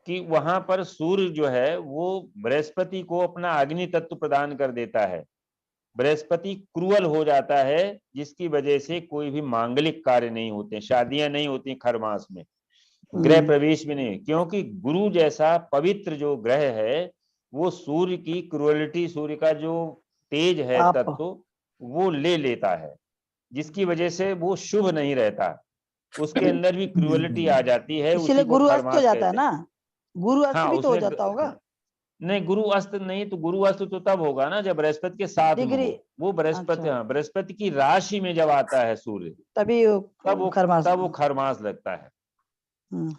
कि वहां पर सूर्य जो है वो बृहस्पति को अपना अग्नि तत्व प्रदान कर देता है। बृहस्पति क्रूअल हो जाता है, जिसकी वजह से कोई भी मांगलिक कार्य नहीं होते, शादियां नहीं होती खर मास में, गृह प्रवेश भी नहीं, क्योंकि गुरु जैसा पवित्र जो ग्रह है वो सूर्य की क्रूअलिटी, सूर्य का जो तेज है तत्व वो ले लेता है, जिसकी वजह से वो शुभ नहीं रहता, उसके अंदर भी क्रूअलिटी आ जाती है। इसलिए गुरु अस्त हो जाता है ना, गुरु अस्त भी तो हो जाता होगा। नहीं, गुरु अस्त नहीं, तो गुरु अस्त तो तब होगा ना जब बृहस्पति के साथ में डिग्री, हो। वो बृहस्पति, अच्छा। हाँ, बृहस्पति की राशि में जब आता है सूर्य, तभी तब वो खरमास लगता है। हम्म,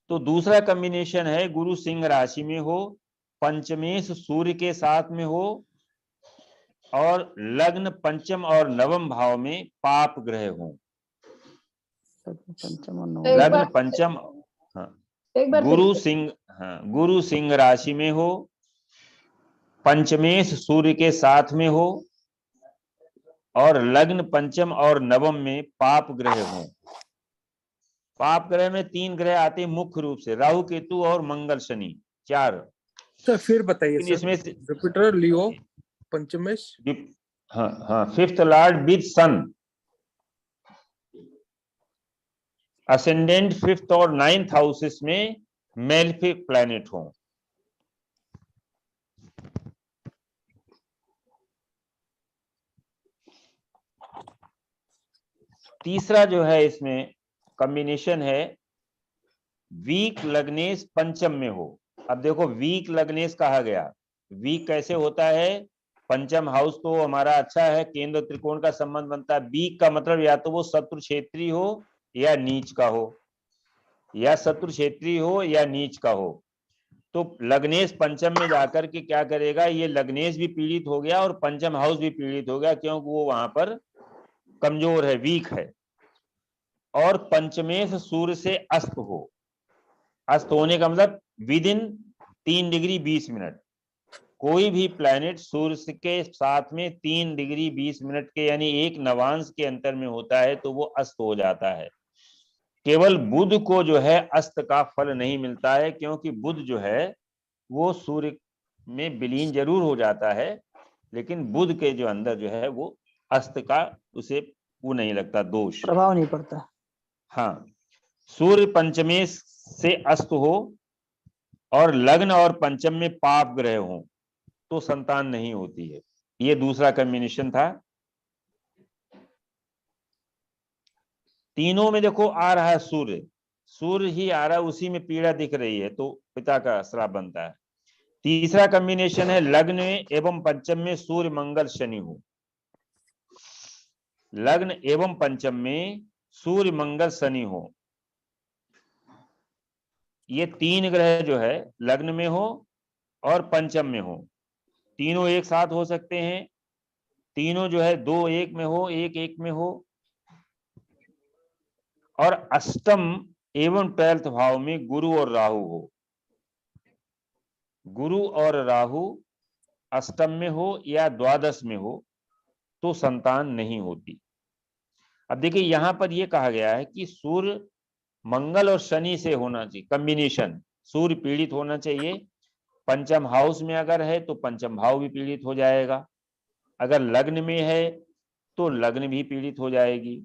तो दूसरा कॉम्बिनेशन है गुरु सिंह राशि में हो, पंचमेश सूर्य के साथ में हो, और लग्न पंचम और नवम भाव में पाप ग्रह हो। पंचम और नवम। लग्न पंचम, हाँ, गुरु सिंह, हाँ, गुरु सिंह राशि में हो, पंचमेश सूर्य के साथ में हो, और लग्न पंचम और नवम में पाप ग्रह हो। पाप ग्रह में 3 ग्रह आते हैं मुख्य रूप से, राहु केतु और मंगल शनि, 4। सर फिर बताइए सर, इसमें से जुपिटर, लियो, पंचमेश। हाँ हाँ, 5th Lord with sun, ascendant 5th और 9th हाउसेस में मेलेफिक प्लैनेट हो। तीसरा जो है इसमें कॉम्बिनेशन है वीक लग्नेश पंचम में हो। अब देखो, वीक लग्नेश कहा गया, वीक कैसे होता है? पंचम हाउस तो हमारा अच्छा है, केंद्र त्रिकोण का संबंध बनता है। वीक का मतलब या तो वो शत्रु क्षेत्री हो या नीच का हो, या शत्रु क्षेत्री हो या नीच का हो। तो लग्नेश पंचम में जाकर के क्या करेगा, ये लग्नेश भी पीड़ित हो गया और पंचम हाउस भी पीड़ित हो गया, क्योंकि वो वहां पर कमजोर है, वीक है। और पंचमेश सूर्य से अस्त हो, अस्त होने का मतलब विद इन 3 डिग्री 20 मिनट। कोई भी प्लैनेट सूर्य के साथ में 3 डिग्री 20 मिनट के यानी 1 नवांश के अंतर में होता है तो वो अस्त हो जाता है। केवल बुध को जो है अस्त का फल नहीं मिलता है, क्योंकि बुध जो है वो सूर्य में विलीन जरूर हो जाता है, लेकिन बुध के जो अंदर जो है वो अस्त का उसे वो नहीं लगता, दोष, प्रभाव नहीं पड़ता। हाँ, सूर्य पंचमेश से अस्त हो और लग्न और पंचम में पाप ग्रह हो तो संतान नहीं होती है। ये दूसरा कॉम्बिनेशन था। तीनों में देखो आ रहा है सूर्य, सूर्य ही आ रहा है, उसी में पीड़ा दिख रही है तो पिता का श्राप बनता है। तीसरा कॉम्बिनेशन है लग्न एवं पंचम में सूर्य मंगल शनि हो। लग्न एवं पंचम में सूर्य मंगल शनि हो, ये 3 ग्रह जो है लग्न में हो और पंचम में हो, तीनों एक साथ हो सकते हैं। तीनों जो है 2 1 में हो, 1 1 में हो, और अष्टम एवं 12th भाव में गुरु और राहु हो। गुरु और राहु अष्टम में हो या द्वादश में हो तो संतान नहीं होती। अब देखिए यहां पर यह कहा गया है कि सूर्य मंगल और शनि से होना चाहिए कॉम्बिनेशन, सूर्य पीड़ित होना चाहिए। पंचम हाउस में अगर है तो पंचम भाव भी पीड़ित हो जाएगा, अगर लग्न में है तो लग्न भी पीड़ित हो जाएगी।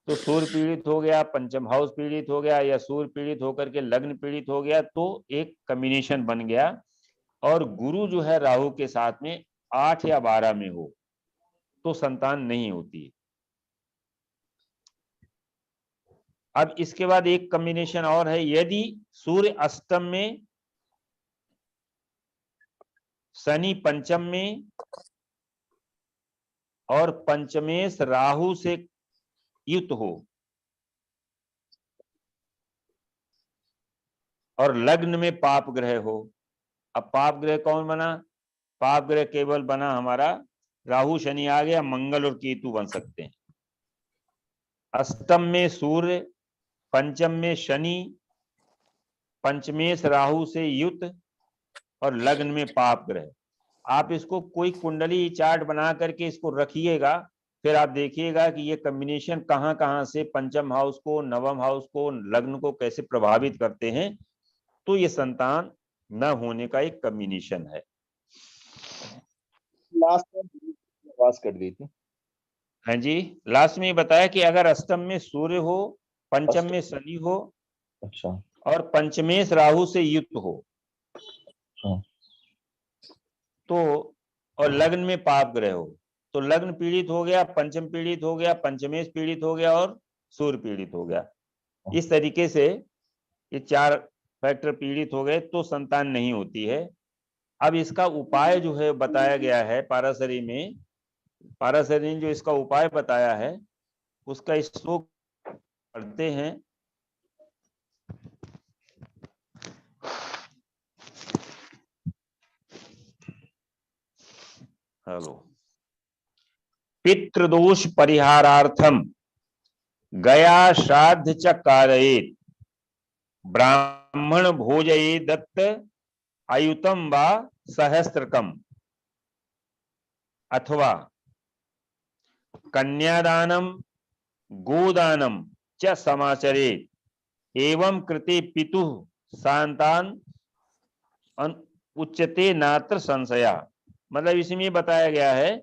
तो सूर्य पीड़ित हो गया, पंचम हाउस पीड़ित हो गया, या सूर्य पीड़ित होकर के लग्न पीड़ित हो गया, तो एक कॉम्बिनेशन बन गया। और गुरु जो है राहु के साथ में 8 या 12 में हो तो संतान नहीं होती। अब इसके बाद एक कॉम्बिनेशन और है, यदि सूर्य अष्टम में, शनि पंचम में और पंचमेश राहु से युक्त हो और लग्न में पाप ग्रह हो। अब पाप ग्रह कौन बना? पाप ग्रह केवल बना हमारा राहु शनि आ गया, मंगल और केतु बन सकते हैं। अष्टम में सूर्य, पंचम में शनि, पंचमेश राहु से युक्त और लग्न में पाप ग्रह। आप इसको कोई कुंडली चार्ट बना करके इसको रखिएगा, फिर आप देखिएगा कि ये कॉम्बिनेशन कहां कहां से पंचम हाउस को, नवम हाउस को, लग्न को कैसे प्रभावित करते हैं। तो ये संतान न होने का एक कॉम्बिनेशन है। लास्ट में आवाज कर दी थी। हाँ जी, लास्ट में बताया कि अगर अष्टम में सूर्य हो, पंचम में शनि हो, अच्छा, और पंचमेश राहु से युक्त हो, हाँ, तो और लग्न में पाप ग्रह हो, तो लग्न पीड़ित हो गया, पंचम पीड़ित हो गया, पंचमेश पीड़ित हो गया और सूर्य पीड़ित हो गया। इस तरीके से ये 4 फैक्टर पीड़ित हो गए तो संतान नहीं होती है। अब इसका उपाय जो है बताया गया है पाराशरी में, पाराशरी ने जो इसका उपाय बताया है उसका श्लोक पढ़ते हैं। हेलो। पितृदोष परिहारार्थम गया श्राद्ध च कारयेत, ब्राह्मण भोजये दत्त आयुतम वा सहस्त्रकम, अथवा कन्यादानम गोदानम च समाचरेत, एवं कृते पितुः सांतान उच्यते नात्र संशया। मतलब इसमें बताया गया है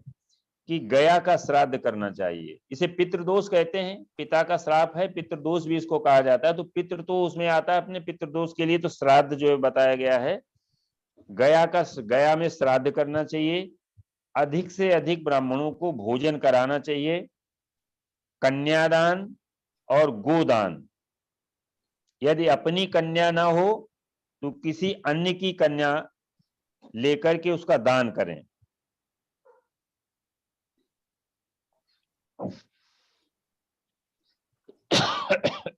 कि गया का श्राद्ध करना चाहिए। इसे पितृदोष कहते हैं, पिता का श्राप है, पितृदोष भी इसको कहा जाता है। तो पितृ तो उसमें आता है अपने पितृदोष के लिए, तो श्राद्ध जो है बताया गया है गया में श्राद्ध करना चाहिए, अधिक से अधिक ब्राह्मणों को भोजन कराना चाहिए, कन्यादान और गोदान, यदि अपनी कन्या ना हो तो किसी अन्य की कन्या लेकर के उसका दान करें।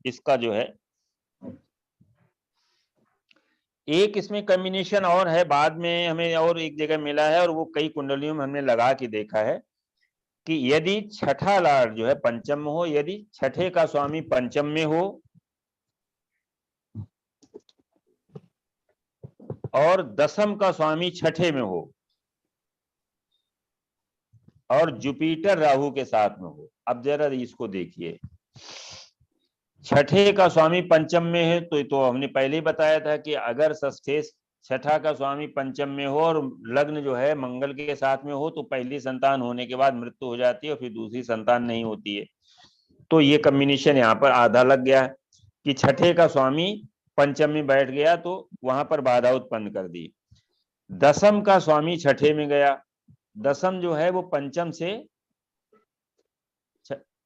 इसका जो है एक इसमें कॉम्बिनेशन और है, बाद में हमें और एक जगह मिला है और वो कई कुंडलियों में हमने लगा के देखा है कि यदि छठा लाड़ जो है पंचम में हो, यदि छठे का स्वामी पंचम में हो और दसम का स्वामी छठे में हो और जुपिटर राहु के साथ में हो। अब जरा इसको देखिए, छठे का स्वामी पंचम में है तो हमने पहले ही बताया था कि अगर षष्ठे छठा का स्वामी पंचम में हो और लग्न जो है मंगल के साथ में हो तो पहली संतान होने के बाद मृत्यु हो जाती है और फिर दूसरी संतान नहीं होती है। तो ये कॉम्बिनेशन यहाँ पर आधा लग गया कि छठे का स्वामी पंचम में बैठ गया तो वहां पर बाधा उत्पन्न कर दी। दसम का स्वामी छठे में गया, दसम जो है वो पंचम से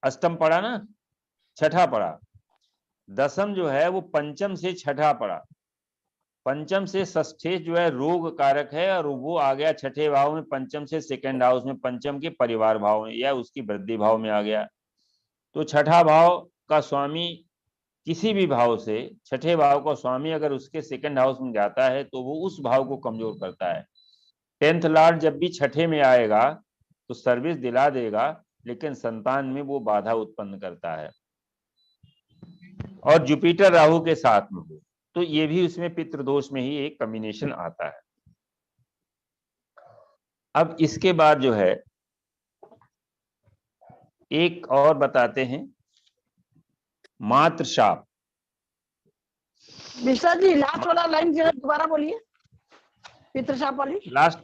अष्टम पड़ा ना, छठा पड़ा। दसम जो है वो पंचम से छठा पड़ा, पंचम से षष्ठे जो है रोग कारक है और वो आ गया छठे भाव में, पंचम से सेकंड हाउस में, पंचम के परिवार भाव में या उसकी वृद्धि भाव में आ गया। तो छठा भाव का स्वामी किसी भी भाव से, छठे भाव का स्वामी अगर उसके सेकंड हाउस में जाता है तो वो उस भाव को कमजोर करता है। 10th लॉर्ड जब भी छठे में आएगा तो सर्विस दिला देगा लेकिन संतान में वो बाधा उत्पन्न करता है। और जुपिटर राहु के साथ में हो तो ये भी उसमें पितृदोष में ही एक कॉम्बिनेशन आता है। अब इसके बाद जो है एक और बताते हैं, मातृशाप। मिश्रा जी लास्ट वाला लाइन जरा दोबारा बोलिए, पितृशाप वाली लास्ट।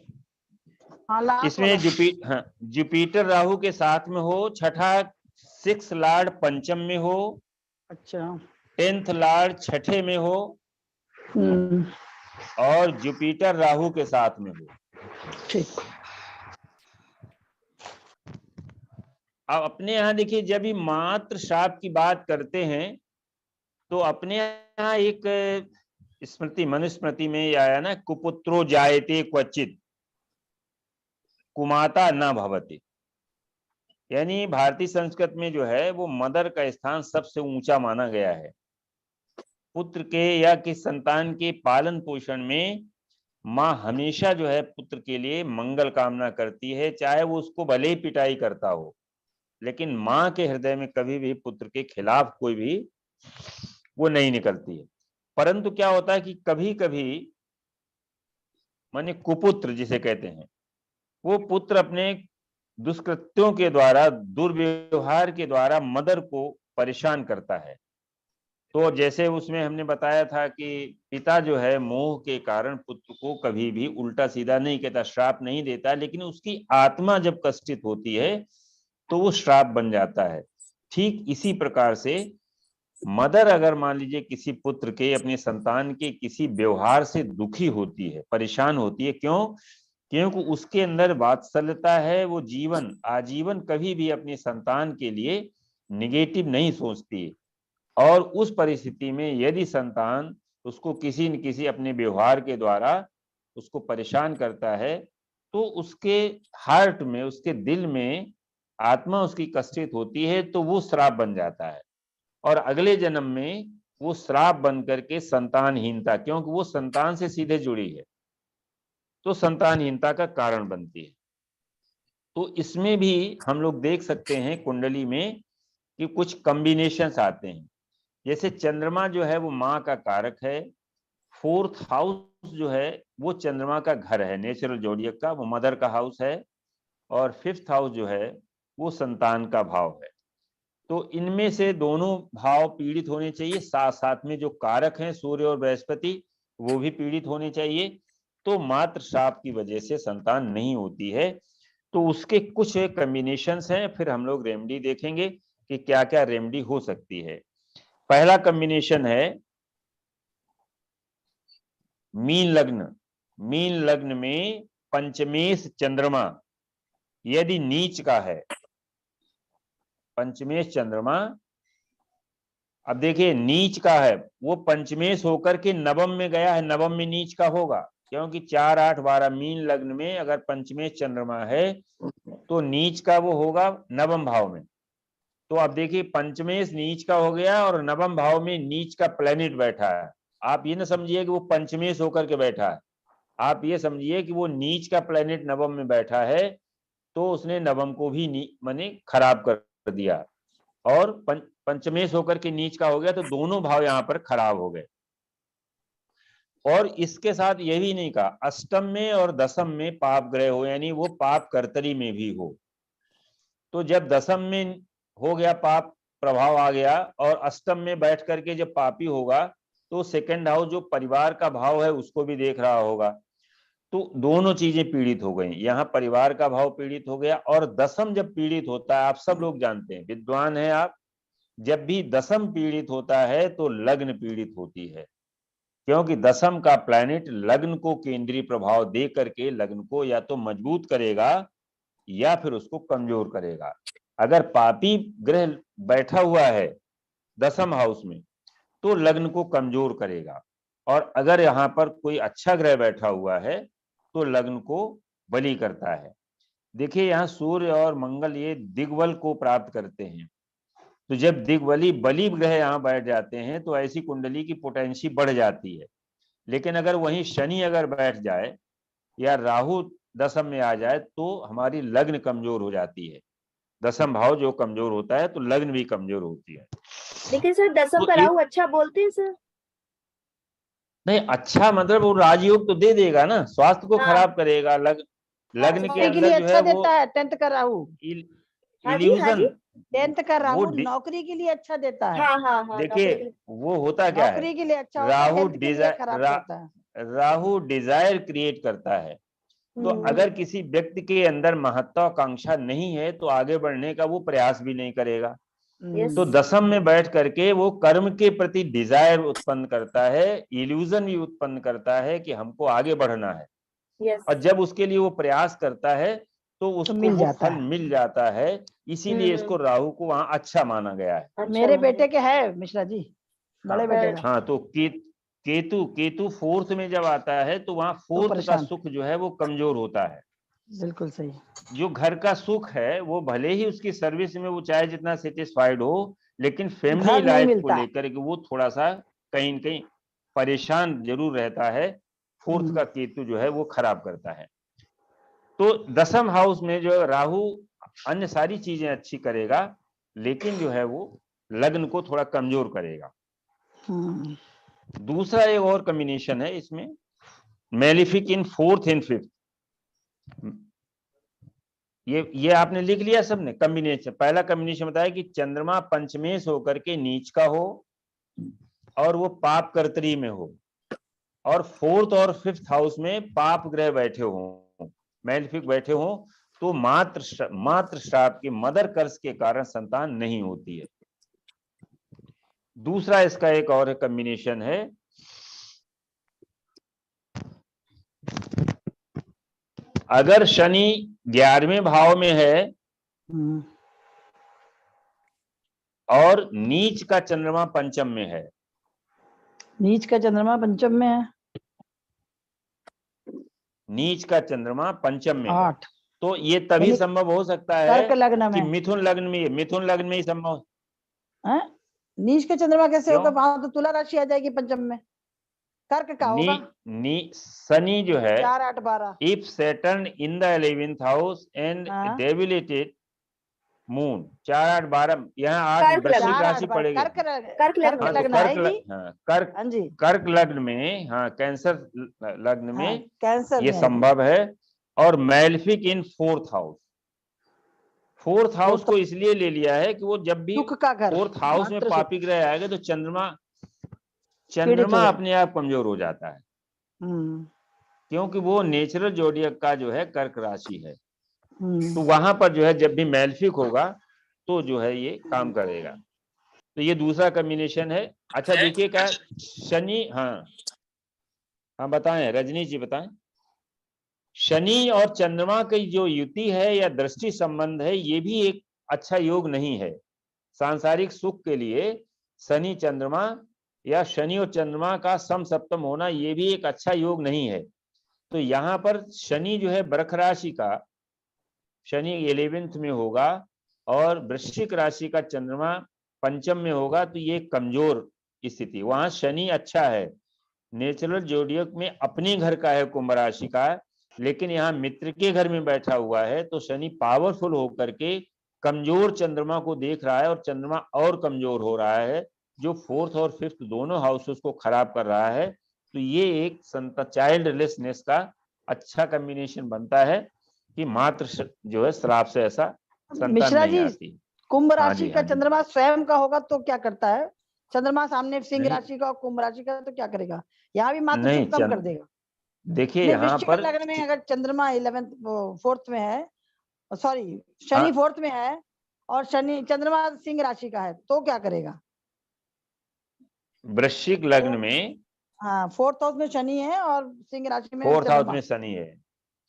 हाँ लास्ट इसमें जुपिटर राहु के साथ में हो, छठा 6 लॉर्ड पंचम में हो, अच्छा 10th लॉर्ड छठे में हो और जुपिटर राहु के साथ में हो। ठीक। अब अपने यहाँ देखिए जब भी मात्र शाप की बात करते हैं तो अपने यहाँ एक स्मृति मनुस्मृति में आया ना, कुपुत्रो जायते क्वचित कुमाता न भवति। यानी भारतीय संस्कृत में जो है वो मदर का स्थान सबसे ऊंचा माना गया है। पुत्र के या किस संतान के पालन पोषण में माँ हमेशा जो है पुत्र के लिए मंगल कामना करती है, चाहे वो उसको भले ही पिटाई करता हो, लेकिन माँ के हृदय में कभी भी पुत्र के खिलाफ कोई भी वो नहीं निकलती है। परंतु क्या होता है कि कभी कभी माने कुपुत्र जिसे कहते हैं, वो पुत्र अपने दुष्कृत्यों के द्वारा, दुर्व्यवहार के द्वारा मदर को परेशान करता है। तो जैसे उसमें हमने बताया था कि पिता जो है मोह के कारण पुत्र को कभी भी उल्टा सीधा नहीं कहता, श्राप नहीं देता, लेकिन उसकी आत्मा जब कष्टित होती है तो वो श्राप बन जाता है। ठीक इसी प्रकार से मदर अगर मान लीजिए किसी पुत्र के, अपने संतान के किसी व्यवहार से दुखी होती है, परेशान होती है, क्यों? क्योंकि उसके अंदर वात्सल्यता है, वो जीवन आजीवन कभी भी अपने संतान के लिए निगेटिव नहीं सोचती। और उस परिस्थिति में यदि संतान उसको किसी न किसी अपने व्यवहार के द्वारा उसको परेशान करता है, तो उसके हार्ट में, उसके दिल में आत्मा उसकी कष्टित होती है, तो वो श्राप बन जाता है। और अगले जन्म में वो श्राप बन करके संतानहीनता, क्योंकि वो संतान से सीधे जुड़ी है, तो संतानहीनता का कारण बनती है। तो इसमें भी हम लोग देख सकते हैं कुंडली में कि कुछ कॉम्बिनेशंस आते हैं। जैसे चंद्रमा जो है वो माँ का कारक है, 4th हाउस जो है वो चंद्रमा का घर है, नेचुरल जोडियक का, वो मदर का हाउस है, और 5th हाउस जो है वो संतान का भाव है। तो इनमें से दोनों भाव पीड़ित होने चाहिए, साथ साथ में जो कारक हैं सूर्य और बृहस्पति वो भी पीड़ित होने चाहिए, तो मात्र श्राप की वजह से संतान नहीं होती है। तो उसके कुछ कॉम्बिनेशंस हैं, फिर हम लोग रेमेडी देखेंगे कि क्या क्या रेमेडी हो सकती है। पहला कॉम्बिनेशन है मीन लग्न। मीन लग्न में पंचमेश चंद्रमा यदि नीच का है, पंचमेश चंद्रमा, अब देखिए नीच का है, वो पंचमेश होकर के नवम में गया है, नवम में नीच का होगा, क्योंकि 4, 8, 12 मीन लग्न में अगर पंचमेश चंद्रमा है तो नीच का वो होगा नवम भाव में। तो अब देखिए पंचमेश नीच का हो गया और नवम भाव में नीच का प्लेनेट बैठा है। आप ये ना समझिए कि वो पंचमेश होकर के बैठा है, आप ये समझिए कि वो नीच का प्लेनेट नवम में बैठा है, तो उसने नवम को भी माने खराब कर दिया, और पंचमेश होकर के नीच का हो गया, तो दोनों भाव यहाँ पर खराब हो गए। और इसके साथ ये भी नहीं कहा अष्टम में और दसम में पाप ग्रह हो, यानी वो पाप कर्तरी में भी हो। तो जब दसम में हो गया पाप प्रभाव आ गया, और अष्टम में बैठ करके जब पापी होगा, तो सेकंड हाउस जो परिवार का भाव है उसको भी देख रहा होगा, तो दोनों चीजें पीड़ित हो गई। यहाँ परिवार का भाव पीड़ित हो गया, और दसम जब पीड़ित होता है, आप सब लोग जानते हैं, विद्वान हैं आप, जब भी दसम पीड़ित होता है तो लग्न पीड़ित होती है, क्योंकि दसम का प्लैनेट लग्न को केंद्रीय प्रभाव दे करके लग्न को या तो मजबूत करेगा या फिर उसको कमजोर करेगा। अगर पापी ग्रह बैठा हुआ है दसम हाउस में तो लग्न को कमजोर करेगा, और अगर यहाँ पर कोई अच्छा ग्रह बैठा हुआ है तो लग्न को बली करता है। देखिए यहाँ सूर्य और मंगल ये दिग्बल को प्राप्त करते हैं, तो जब दिग्बली बली ग्रह यहाँ बैठ जाते हैं तो ऐसी कुंडली की पोटेंसी बढ़ जाती है। लेकिन अगर वहीं शनि अगर बैठ जाए या राहु दसम में आ जाए तो हमारी लग्न कमजोर हो जाती है। दसम भाव जो कमजोर होता है तो लग्न भी कमजोर होती है। लेकिन सर दसम का राहु अच्छा बोलते हैं सर? नहीं, अच्छा मतलब वो राजयोग तो दे देगा ना, स्वास्थ्य को खराब करेगा। लग्न के के लिए अंदर जो अच्छा है वो देता है 10th का राहु, इल्यूजन, 10th का राहु नौकरी के लिए अच्छा देता है। देखिए वो होता क्या है, नौकरी के लिए अच्छा होता है, health के लिए खराब करता है। राहु डिजायर क्रिएट करता है। तो अगर किसी व्यक्ति के अंदर महत्वाकांक्षा नहीं है तो आगे बढ़ने का वो प्रयास भी नहीं करेगा। तो दसम में बैठ करके वो कर्म के प्रति डिजायर उत्पन्न करता है, इल्यूजन भी उत्पन्न करता है कि हमको आगे बढ़ना है। और जब उसके लिए वो प्रयास करता है तो उसको वो फल मिल जाता है। इसीलिए इसको राहु को वहां अच्छा माना गया है। मेरे बेटे के है मिश्रा जी, बड़े बेटे का। हाँ, तो केतु 4th में जब आता है तो वहां 4th का सुख जो है वो कमजोर होता है। बिल्कुल सही। जो घर का सुख है वो भले ही उसकी सर्विस में वो चाहे जितना सेटिस्फाइड हो, लेकिन फैमिली लाइफ को लेकर के वो थोड़ा सा कहीं न कहीं परेशान जरूर रहता है। 4th का केतु जो है वो खराब करता है। तो दसम हाउस में जो राहु अन्य सारी चीजें अच्छी करेगा, लेकिन जो है वो लग्न को थोड़ा कमजोर करेगा। दूसरा एक और कॉम्बिनेशन है इसमें, malefic in 4th and 5th। ये आपने लिख लिया सबने कॉम्बिनेशन। पहला कॉम्बिनेशन बताया कि चंद्रमा पंचमेश होकर के नीच का हो और वो पाप कर्तरी में हो, और 4th और 5th हाउस में पाप ग्रह बैठे हो, मेलिफिक बैठे हो, तो मात्र श्राप के मदर कर्स के कारण संतान नहीं होती है। दूसरा इसका एक और कॉम्बिनेशन है, अगर शनि 11वें भाव में है और नीच का चंद्रमा पंचम में है, नीच का चंद्रमा पंचम में है, नीच का चंद्रमा पंचम में है, 8 तो ये तभी यानी संभव हो सकता कर्क है लग्न कि में मिथुन लग्न में ही संभव। है। नीच का चंद्रमा कैसे क्यों? होगा? वहां तो तुला राशि आ जाएगी पंचम में, कर्क का नी होगा। नी शनि जो है 4 8 12 if Saturn in the 11th house and हाँ debilitated moon 4 8 12 यहाँ 8 कर्क लग्न। वृश्चिक 4 8 राशि 12 पड़ेगी। कर्क कर्क लग्न कर्क हाँ तो लग्न कर्क आएगी। हाँ हाँ जी, कर्क लग्न में, हाँ कैंसर लग्न हाँ में कैंसर ये में आएगी। संभव है। और malefic in fourth house, fourth house fourth को इसलिए ले लिया है कि वो जब भी सुख का घर, फोर्थ हाउस में मातृ सुख पापी ग्रह आएगा तो चंद्रमा पीड़ित हो जाए। अपने आप कमजोर हो जाता है, क्योंकि वो नेचुरल जोडियक का जो है कर्क राशि है। तो वहां पर जो है जब भी मैलेफिक होगा तो जो है ये काम करेगा। तो ये दूसरा कॉम्बिनेशन है। अच्छा देखिए क्या शनि, हाँ बताएं रजनी जी बताएं। शनि और चंद्रमा की जो युति है या दृष्टि संबंध है, ये भी एक अच्छा योग नहीं है सांसारिक सुख के लिए। शनि चंद्रमा या शनि और चंद्रमा का सम सप्तम होना ये भी एक अच्छा योग नहीं है। तो यहाँ पर शनि जो है वृष राशि का, शनि 11th में होगा और वृश्चिक राशि का चंद्रमा पंचम में होगा, तो ये कमजोर स्थिति। वहां शनि अच्छा है, नेचुरल जोडियक में अपने घर का है, कुंभ राशि का, लेकिन यहाँ मित्र के घर में बैठा हुआ है। तो शनि पावरफुल होकर के कमजोर चंद्रमा को देख रहा है और चंद्रमा और कमजोर हो रहा है, जो फोर्थ और फिफ्थ दोनों हाउसेस को खराब कर रहा है। तो ये एक चाइल्ड रिलेशनेस का अच्छा कॉम्बिनेशन बनता है कि मात्र जो है श्राप से ऐसा संतान मिश्रा नहीं जी, आती। कुंभ हाँ राशि जी, का हाँ जी। चंद्रमा स्वयं का होगा तो क्या करता है? चंद्रमा सामने सिंह नहीं राशि का और कुंभ राशि का तो क्या करेगा? यहाँ भी मात्र नहीं सुख कम कर देगा। देखिए नहीं, यहाँ वृश्चिक पर लग्न में अगर चंद्रमा 11th फोर्थ में है, सॉरी शनि हाँ, फोर्थ में है और शनि चंद्रमा सिंह राशि का है तो क्या करेगा? वृश्चिक लग्न में हाँ, फोर्थ हाउस में शनि है और सिंह राशि में फोर्थ हाउस चंद्रमा, में शनि है,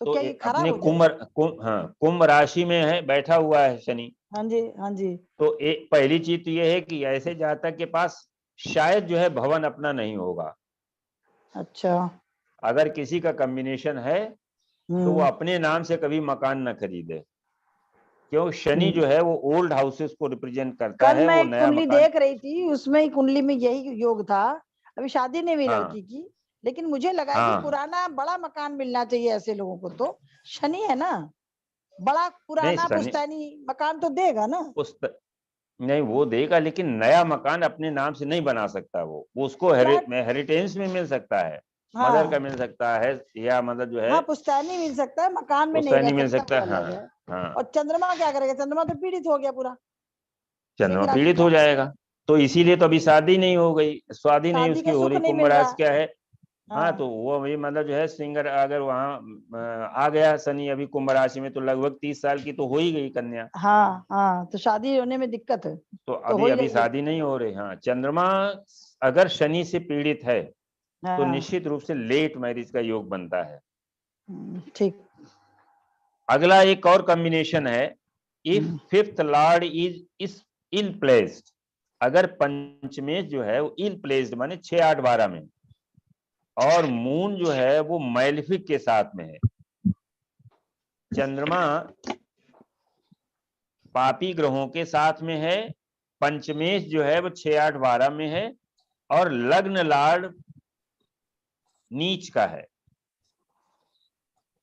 तो तो क्या ये खराब अपने हो जाएगा? कुंभ राशि में है, बैठा हुआ है शनि। हाँ जी, हाँ जी। तो एक पहली चीज तो ये है कि ऐसे जातक के पास शायद जो है भवन अपना नहीं होगा। अच्छा। अगर किसी का कॉम्बिनेशन है तो वो अपने नाम से कभी मकान न खरीदे, क्यों शनि जो है वो ओल्ड हाउसेस को रिप्रेजेंट करता कल है, मैं वो एक नया कुंडली मकान। देख रही थी, उसमें ही कुंडली में यही योग था। अभी शादी नहीं हुई हाँ लड़की की, लेकिन मुझे लगा कि हाँ पुराना बड़ा मकान मिलना चाहिए ऐसे लोगों को। तो शनि है ना, बड़ा नहीं पुराना शनि पुश्तैनी मकान तो देगा ना। नहीं वो देगा, लेकिन नया मकान अपने नाम से नहीं बना सकता। वो उसको फ्लैट, हेरिटेज में मिल सकता है, मदर का हाँ मिल सकता है, या मतलब जो है हाँ पुश्तैनी मिल सकता है, मकान में नहीं पुश्तैनी रह मिल सकता, सकता वो है। अलग है। हाँ हाँ, और चंद्रमा क्या करेगा? चंद्रमा तो पीड़ित हो गया पूरा, सिंह चंद्रमा राशि पीड़ित का। हो जाएगा। तो इसीलिए तो अभी शादी नहीं हो गई, शादी नहीं शादी उसकी का हो सुख रही। नहीं कुंभ मिल राशि रहा। क्या है, हाँ तो हाँ वो वही मतलब जो है सिंगर अगर वहां आ गया शनि अभी कुंभ राशि में, तो लगभग 30 साल की तो हो ही गई कन्या। हाँ हाँ, तो शादी होने में दिक्कत है, तो तो हो अभी ही अभी रही है। शादी नहीं हो रही। हाँ चंद्रमा अगर शनि से पीड़ित है तो हाँ निश्चित रूप से लेट मैरिज का योग बनता है। ठीक। अगला एक और कॉम्बिनेशन है, if fifth lord is ill placed. अगर पंचमेश जो है वो इल प्लेस्ड माने 6 8 12 में, और मून जो है वो मैलेफिक के साथ में है। चंद्रमा पापी ग्रहों के साथ में है, पंचमेश जो है वो 6 8 12 में है, और लग्न लॉर्ड नीच का है।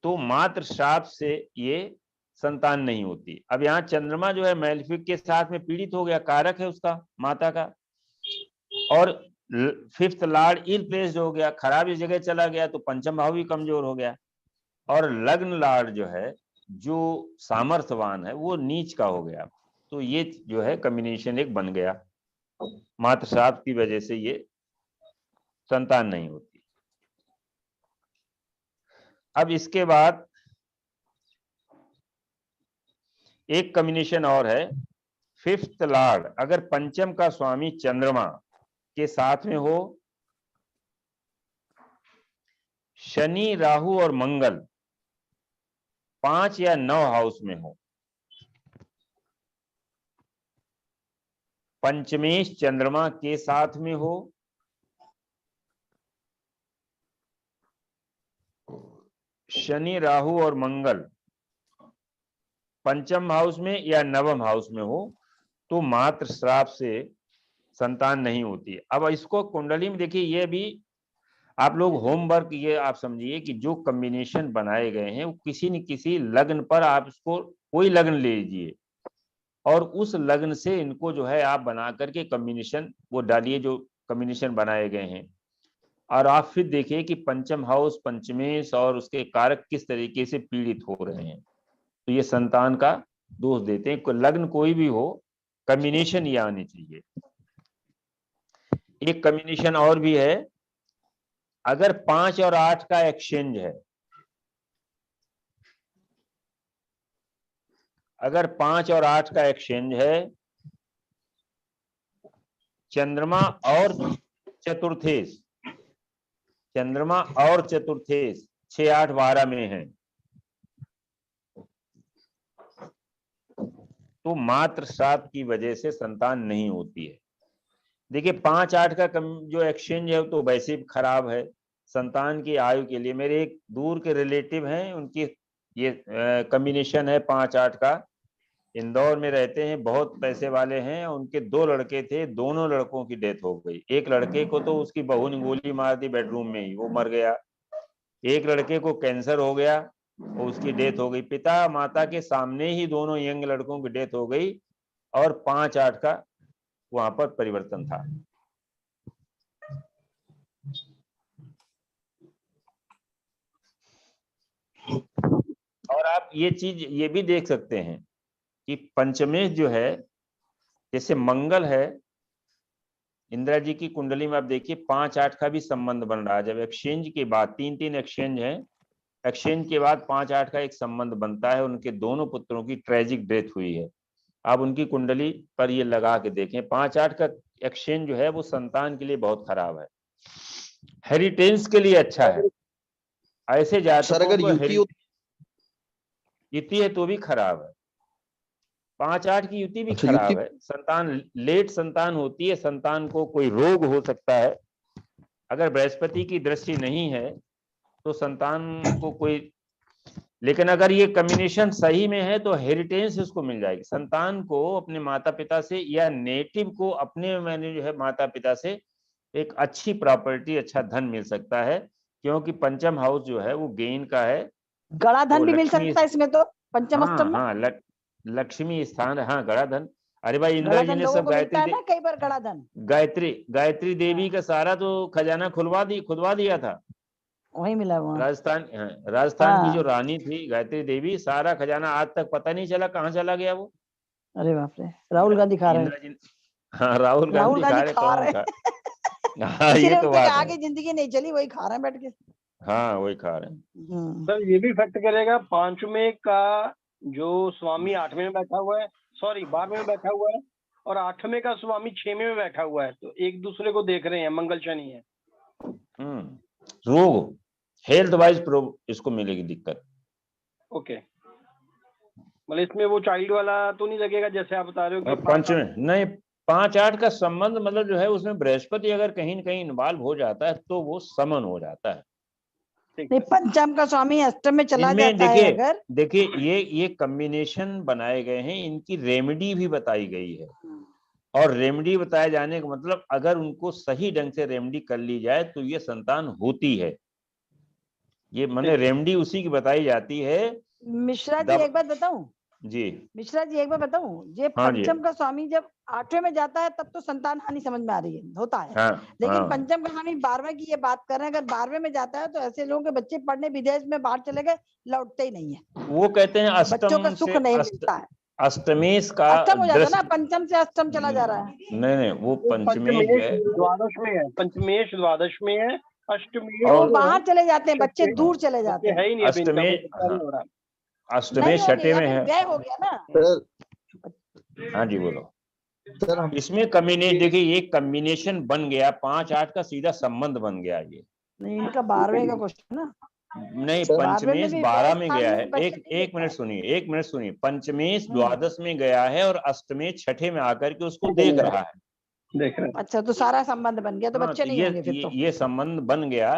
तो मात्र श्राप से ये संतान नहीं होती। अब यहाँ चंद्रमा जो है मैलेफिक के साथ में पीड़ित हो गया, कारक है उसका माता का, और फिफ्थ लॉर्ड इल प्लेस्ड हो गया, खराब इस जगह चला गया, तो पंचम भाव भी कमजोर हो गया। और लग्न लॉर्ड जो है जो सामर्थ्यवान है वो नीच का हो गया। तो ये जो है कॉम्बिनेशन एक बन गया, मात्र श्राप की वजह से ये संतान नहीं होती। अब इसके बाद एक कॉम्बिनेशन और है, फिफ्थ लॉर्ड अगर पंचम का स्वामी चंद्रमा के साथ में हो, शनि राहु और मंगल 5 या 9 हाउस में हो, पंचमेश चंद्रमा के साथ में हो, शनि, राहु और मंगल पंचम हाउस में या नवम हाउस में हो तो मात्र श्राप से संतान नहीं होती। अब इसको कुंडली में देखिए, ये भी आप लोग होमवर्क, ये आप समझिए कि जो कॉम्बिनेशन बनाए गए हैं वो किसी न किसी लग्न पर आप इसको कोई लग्न ले लीजिए और उस लग्न से इनको जो है आप बना करके कॉम्बिनेशन वो डालिए जो कॉम्बिनेशन बनाए गए हैं, और आप फिर देखिए कि पंचम हाउस, पंचमेश और उसके कारक किस तरीके से पीड़ित हो रहे हैं, तो ये संतान का दोष देते हैं। लग्न कोई भी हो, कॉम्बिनेशन ये आनी चाहिए। एक कॉम्बिनेशन और भी है, अगर 5 और 8 का एक्सचेंज है, अगर 5 और 8 का एक्सचेंज है, चंद्रमा और चतुर्थेश, चंद्रमा और चतुर्थेश 6, 8, 12 में है, तो मात्र श्राप की वजह से संतान नहीं होती है। देखिए 5, 8 का जो एक्सचेंज है तो वैसे भी खराब है संतान की आयु के लिए। मेरे एक दूर के रिलेटिव हैं, उनकी ये कॉम्बिनेशन है 5, 8 का, इंदौर में रहते हैं, बहुत पैसे वाले हैं। उनके 2 लड़के थे, दोनों लड़कों की डेथ हो गई। एक लड़के को तो उसकी बहू ने गोली मार दी बेडरूम में ही, वो मर गया। एक लड़के को कैंसर हो गया, उसकी डेथ हो गई। पिता माता के सामने ही दोनों यंग लड़कों की डेथ हो गई और 5, 8 का वहां पर परिवर्तन था। और आप ये चीज ये भी देख सकते हैं कि पंचमेश जो है, जैसे मंगल है, इंदिरा जी की कुंडली में आप देखिए 5, 8 का भी संबंध बन रहा है। जब एक्सचेंज के बाद 3 एक्सचेंज है, एक्सचेंज के बाद 5, 8 का एक संबंध बनता है। उनके दोनों पुत्रों की ट्रेजिक डेथ हुई है। आप उनकी कुंडली पर ये लगा के देखें, 5, 8 का एक्सचेंज जो है वो संतान के लिए बहुत खराब है, हेरिटेज के लिए अच्छा है। ऐसे जातकों को युति है तो भी खराब है, 5, 8 की युति भी खराब है। संतान लेट संतान होती है, संतान को कोई रोग हो सकता है। अगर बृहस्पति की दृष्टि नहीं है तो संतान को कोई, लेकिन अगर ये कॉम्बिनेशन सही में है तो हेरिटेज उसको मिल जाएगी। संतान को अपने माता पिता से या नेटिव को अपने मैंने जो है माता पिता से एक अच्छी प्रॉपर्टी, अच्छा धन मिल सकता है, क्योंकि पंचम हाउस जो है वो गेन का है। गड़ा धन भी मिल सकता है इसमें तो, पंचम अष्टम में। हाँ, लक्ष्मी स्थान, हाँ गड़ा धन। अरे भाई इंदिरा गड़ा जी धन ने लोगों सब को मिलता है ना कई बार गड़ा धन। गायत्री देवी का सारा तो खजाना खुलवा दिया था, वही मिला हुआ राजस्थान की जो रानी थी गायत्री देवी, सारा खजाना आज तक पता नहीं चला कहाँ चला गया वो। अरे बाप रे, राहुल गांधी खा रहे हैं। हाँ, राहुल गांधी खा रहे, कौन खा? हाँ, ये तो बात है। आगे जिंदगी नहीं चली, वही खा रहे हैं बैठ के। हाँ, वही खा रहे हैं। सर ये भी इफेक्ट करेगा, 5वें का जो स्वामी 8वें में बैठा हुआ है, सॉरी 12वें में बैठा हुआ है, और 8वें का स्वामी 6वें में बैठा हुआ है, तो एक दूसरे को देख रहे हैं, मंगल शनि है। रोग हेल्थ वाइज इसको मिलेगी दिक्कत। ओके, मतलब इसमें वो चाइल्ड वाला तो नहीं लगेगा जैसे आप बता रहे हो कि पंचमें नहीं, 5, 8 का संबंध मतलब जो है उसमें बृहस्पति अगर कहीं न कहीं इन्वॉल्व हो जाता है तो वो समन हो जाता है। नहीं, पंचम का स्वामी अष्टम में चला जाता है अगर। देखिए ये कॉम्बिनेशन बनाए गए हैं, इनकी रेमेडी भी बताई गई है, और रेमेडी बताए जाने का मतलब अगर उनको सही ढंग से रेमेडी कर ली जाए तो ये संतान होती है। ये माने रेमेडी उसी की बताई जाती है। मिश्रा जी एक बात बताऊं जी, मिश्रा जी एक बार बताऊं, ये पंचम का स्वामी जब 8वें में जाता है तब तो संतान हानि समझ में आ रही है, होता है। लेकिन पंचम का स्वामी 12वें की ये बात कर रहे हैं, अगर 12वें में जाता है तो ऐसे लोगों के बच्चे पढ़ने विदेश में बाहर चले गए, लौटते ही नहीं है। वो कहते हैं बच्चों का सुख नहीं मिलता है। अष्टमेश का अष्टम हो जाता है ना, पंचम से अष्टम चला जा रहा है। नहीं, वो पंचमेश है, द्वादश में है, पंचमेश द्वादश में है, अष्टमेश और बाहर चले जाते हैं बच्चे, दूर चले जाते हैं। है ही नहीं, अष्टमेश छठे में है। व्यय हो गया ना। हाँ जी, बोलो। इसमें कॉम्बिनेशन देखिए, ये कॉम्बिनेशन बन गया, 5, 8 का सीधा संबंध बन गया। ये नहीं, इनका 12वें का क्वेश्चन ना, नहीं, पंचमेश 12 में गया है। एक मिनट सुनिए, पंचमेश द्वादश में गया है और अष्टमेश छठे में आकर के उसको देख रहा है। अच्छा, तो सारा संबंध बन गया, तो बच्चे नहीं होंगे फिर तो। ये संबंध बन गया,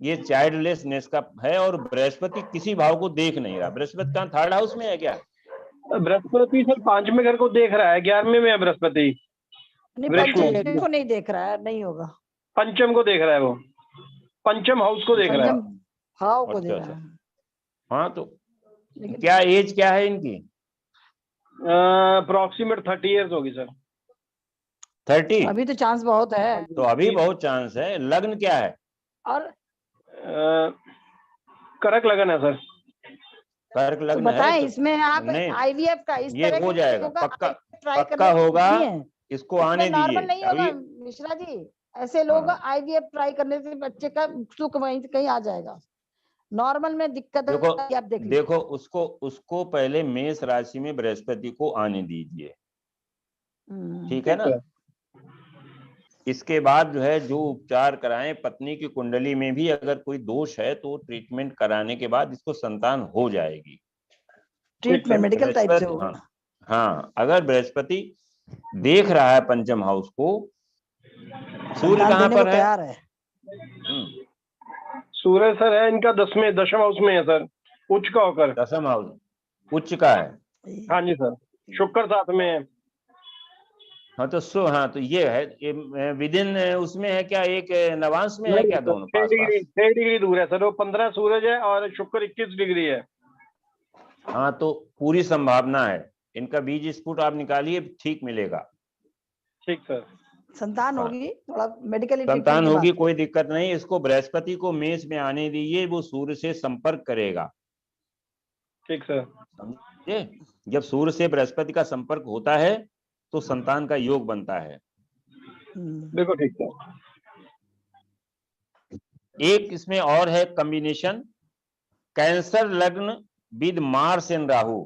ये चाइल्डलेसनेस का है, और बृहस्पति किसी भाव को देख नहीं रहा। बृहस्पति कहाँ, थर्ड हाउस में है क्या? बृहस्पति सर 5वें घर को देख रहा है, 11वें में है बृहस्पति। नहीं, वृक्ष में। पंचम को नहीं देख रहा है, नहीं होगा। पंचम को देख रहा है वो, पंचम हाउस को देख रहा है। पंचम भाव को अच्छा, देख रहा है। हाँ, तो लेकिन क्या एज क्या है इनकी? अप्रोक्सीमेट 30 इयर्स होगी सर। 30? अभी तो चांस बहुत है। तो अभी बहुत चांस है। लग्न क्या है? और कर्क लगन है सर। कर्क तो लग्न बताएं है तो इसमें आप नहीं, आईवीएफ का इस ये तरह हो के जाएगा, लोगों का पक्का ट्राई पक्का करने होगा। नहीं है। इसको आने नॉर्मल दीजिए नहीं होगा अभी। मिश्रा जी, ऐसे लोग हाँ। आईवीएफ ट्राई करने से बच्चे का सुख वहीं से कहीं आ जाएगा। नॉर्मल में दिक्कत देखो है, आप देख लीजिए। देखो, उसको पहले मेष राशि में बृहस्पति को आने दीजिए, ठीक है ना? इसके बाद जो है जो उपचार कराएं, पत्नी की कुंडली में भी अगर कोई दोष है तो ट्रीटमेंट कराने के बाद इसको संतान हो जाएगी। ट्रीटमेंट मेडिकल टाइप से बृहस्पति, होगा। हाँ, अगर बृहस्पति देख रहा है पंचम हाउस को, सूर्य संतान कहाँ देने को पर है? तैयार है। सूर्य सर है इनका 10वें दशम हाउस में है सर, उच्च का होकर। दशम हाउस उच्च का है। हाँ जी सर, शुक्र साथ में है। हाँ तो ये है विद इन उसमें है क्या, एक नवांश में है क्या? दोनों 6 पास डिग्री पास। 6 डिग्री दूर है सर। वो 15 सूरज है और शुक्र 21 डिग्री है। हाँ, तो पूरी संभावना है। इनका बीज स्फुट आप निकालिए, ठीक मिलेगा। ठीक सर। संतान हाँ। होगी, थोड़ा मेडिकल संतान होगी, कोई दिक्कत नहीं। इसको बृहस्पति को मेष में आने दीजिए, वो सूर्य से संपर्क करेगा। ठीक सर। समझे? जब सूर्य से बृहस्पति का संपर्क होता है तो संतान का योग बनता है। देखो ठीक सर। एक इसमें और है कॉम्बिनेशन, कैंसर लग्न विद मार्स एंड राहु।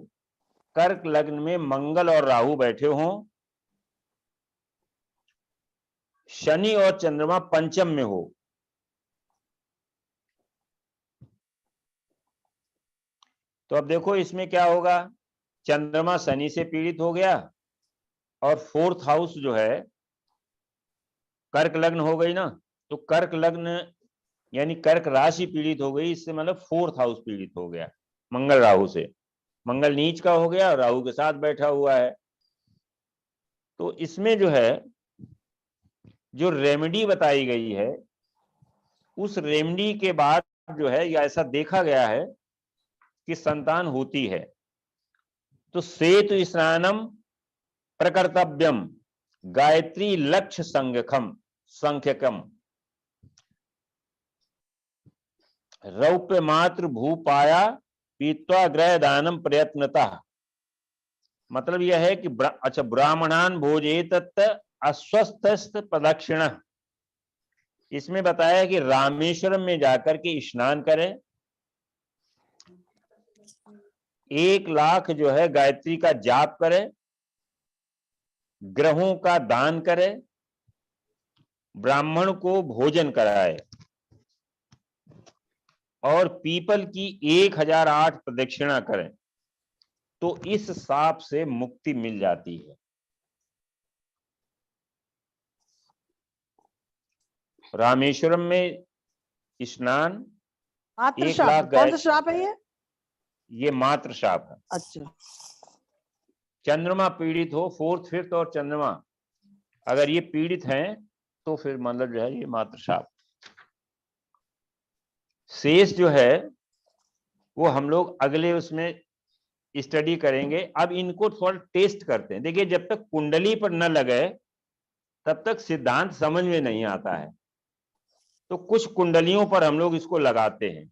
कर्क लग्न में मंगल और राहु बैठे हों, शनि और चंद्रमा पंचम में हो, तो अब देखो इसमें क्या होगा। चंद्रमा शनि से पीड़ित हो गया, और 4th हाउस जो है कर्क लग्न हो गई ना, तो कर्क लग्न यानी कर्क राशि पीड़ित हो गई। इससे मतलब 4th हाउस पीड़ित हो गया मंगल राहु से। मंगल नीच का हो गया और राहु के साथ बैठा हुआ है। तो इसमें जो है जो रेमेडी बताई गई है, उस रेमेडी के बाद जो है या ऐसा देखा गया है कि संतान होती है। तो सेतु स्नानम प्रकर्तव्यम गायत्री लक्ष्य संख्यकम रौप्य मात्र भूपाया पीत्वा ग्रह दानम प्रयत्नता। मतलब यह है कि अच्छा, ब्राह्मणान भोजेत अस्वस्थ प्रदक्षिण। इसमें बताया कि रामेश्वरम में जाकर के स्नान करें, 1 लाख जो है गायत्री का जाप करें, ग्रहों का दान करें, ब्राह्मण को भोजन कराए, और पीपल की 1008 प्रदक्षिणा करें, तो इस साप से मुक्ति मिल जाती है। रामेश्वरम में स्नान, मात्र 1 श्राप, लाख कौन सा श्राप है ये मात्र शाप है। अच्छा। चंद्रमा पीड़ित हो, 4th 5th और चंद्रमा अगर ये पीड़ित हैं तो फिर मतलब जो है ये मात्र शाप। शेष जो है वो हम लोग अगले उसमें स्टडी करेंगे। अब इनको थोड़ा टेस्ट करते हैं। देखिए, जब तक कुंडली पर न लगे तब तक सिद्धांत समझ में नहीं आता है, तो कुछ कुंडलियों पर हम लोग इसको लगाते हैं।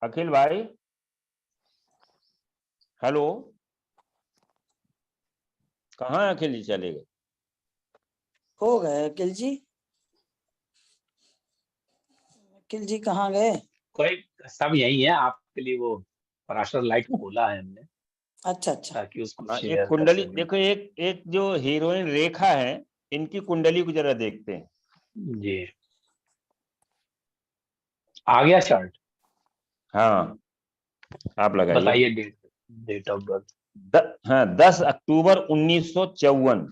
अखिल भाई, हेलो, कहाँ अखिल जी चले गए? हो गए अखिल जी? अखिल जी कहाँ गए? कोई सब यही है, आपके लिए वो पराशर लाइट खोला है हमने, अच्छा अच्छा। ताकि उसको एक शेयर कर कुंडली सकें। देखो, एक जो हीरोइन रेखा है, इनकी कुंडली को जरा देखते हैं। जी, आ गया चार्ट? हाँ, आप लगाइए। बताइए डेट ऑफ बर्थ। हाँ, 10 अक्टूबर 1954।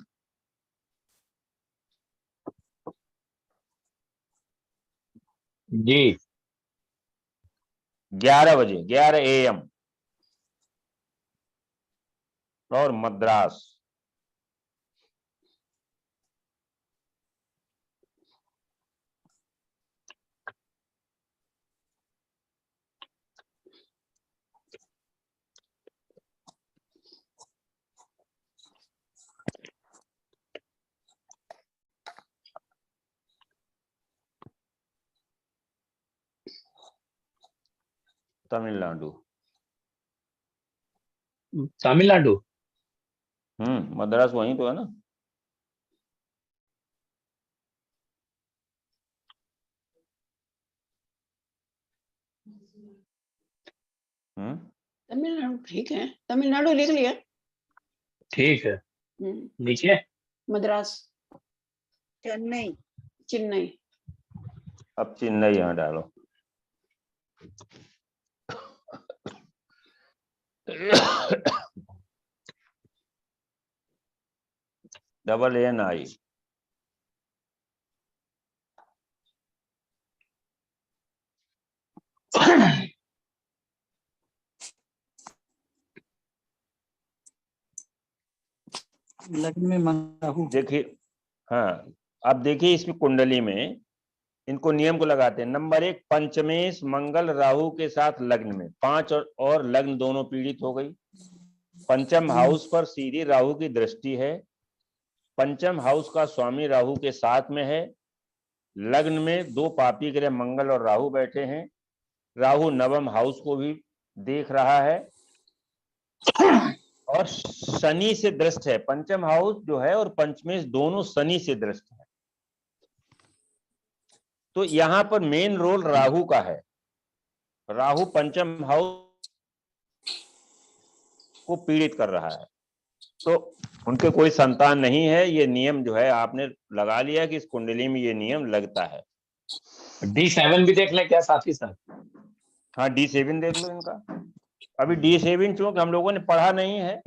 जी 11 बजे 11 AM और मद्रास। तमिलनाडु। तमिलनाडु। मद्रास वहीं तो है ना। तमिलनाडु ठीक है, तमिलनाडु लिख लिया। ठीक है, नीचे मद्रास, चेन्नई, चेन्नई। अब चेन्नई यहाँ डालो। NNI। लग्न में राहु। देखिए, हाँ अब देखिए इसमें कुंडली में इनको नियम को लगाते हैं। नंबर 1, पंचमेश मंगल राहु के साथ लग्न में, 5 और लग्न दोनों पीड़ित हो गई। पंचम हाउस पर सीधी राहु की दृष्टि है। पंचम हाउस का स्वामी राहु के साथ में है। लग्न में 2 पापी ग्रह मंगल और राहु बैठे हैं। राहु नवम हाउस को भी देख रहा है और शनि से दृष्ट है। पंचम हाउस जो है और पंचमेश दोनों शनि से दृष्ट है। तो यहां पर मेन रोल राहु का है। राहु पंचम हाउस को पीड़ित कर रहा है, तो उनके कोई संतान नहीं है। ये नियम जो है आपने लगा लिया कि इस कुंडली में ये नियम लगता है। D7 भी देख लें क्या साथ ही साथ? हाँ D7 देख लो इनका। अभी D7 चूंकि हम लोगों ने पढ़ा नहीं है,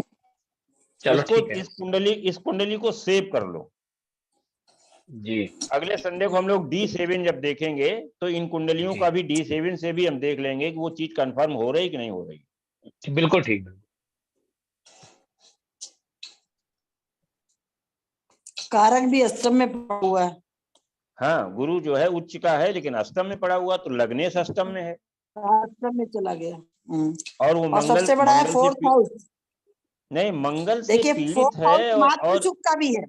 चलो इसको ठीक है इस कुंडली को सेव कर लो जी। अगले संडे को हम लोग D7 जब देखेंगे तो इन कुंडलियों जी। का भी D7 से भी हम देख लेंगे कि वो चीज कंफर्म हो रही कि नहीं हो रही। बिल्कुल ठीक। कारक भी अष्टम में पड़ा हुआ है। हाँ गुरु जो है उच्च का है लेकिन अष्टम में पड़ा हुआ, तो लग्नेश अष्टम में है अष्टम में चला गया। और वो और मंगल सबसे बड़ा है मंगल से फोर्थ हाउस। नहीं मंगल से देखिए पीड़ित फोर्थ हाउस है मातृ और सुख का भी है।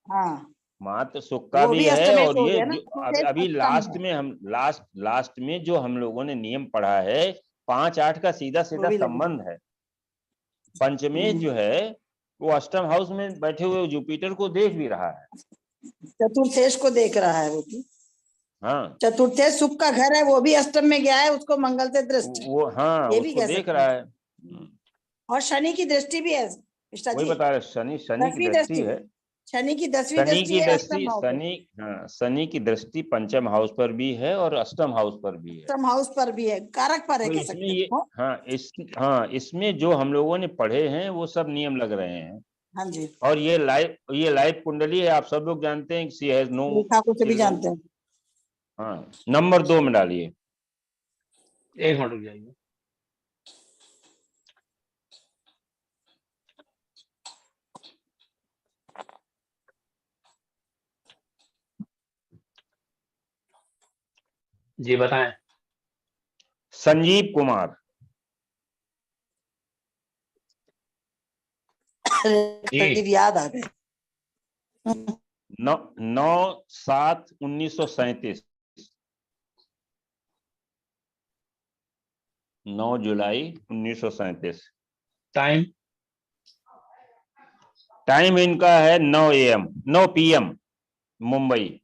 हाँ मात्र सुख का वो भी भी है। अष्टमेश और हो ये गया ना, जो तो अभी अष्टम लास्ट है। में हम लास्ट में जो हम लोगों ने नियम पढ़ा है 5-8 का सीधा वो सीधा भी लग्न। संबंध है। पंचमेश जो है वो अष्टम हाउस में बैठे हुए जुपिटर को देख भी रहा है। चतुर्थेश को देख रहा है वो भी। हाँ चतुर्थेश सुख का घर है, वो भी अष्टम में गया है, उसको मंगल से दृष्ट है। वो हाँ ये भी उसको कह देख सकते रहा हैं। है। और शनि की दृष्टि भी है मिश्रा वही जी। बता रहे शनि की 10वीं दृष्टि है। शनि की 10वीं शनि दृष्टि की है दृष्टि अष्टम हाउस पर। शनि की दृष्टि पंचम हाउस पर भी है और अष्टम हाउस पर भी है। अष्टम हाउस पर भी है, कारक पर है तो कह इसमें सकते ये हैं। इसमें जो हम लोगों ने पढ़े हैं वो सब नियम लग रहे हैं। हाँ जी, और ये लाइव कुंडली है। आप सब लोग जानते हैं कि सी हैज नो ठाकुर से भी चिल्ड्रन। जानते हैं। हाँ नंबर 2 में डालिए। एक मिनट रुक जाइए। जी बताएं। संजीव कुमार। जी याद आ गए। 9/7/1937। 9 जुलाई 1937। टाइम टाइम इनका है 9 PM मुंबई।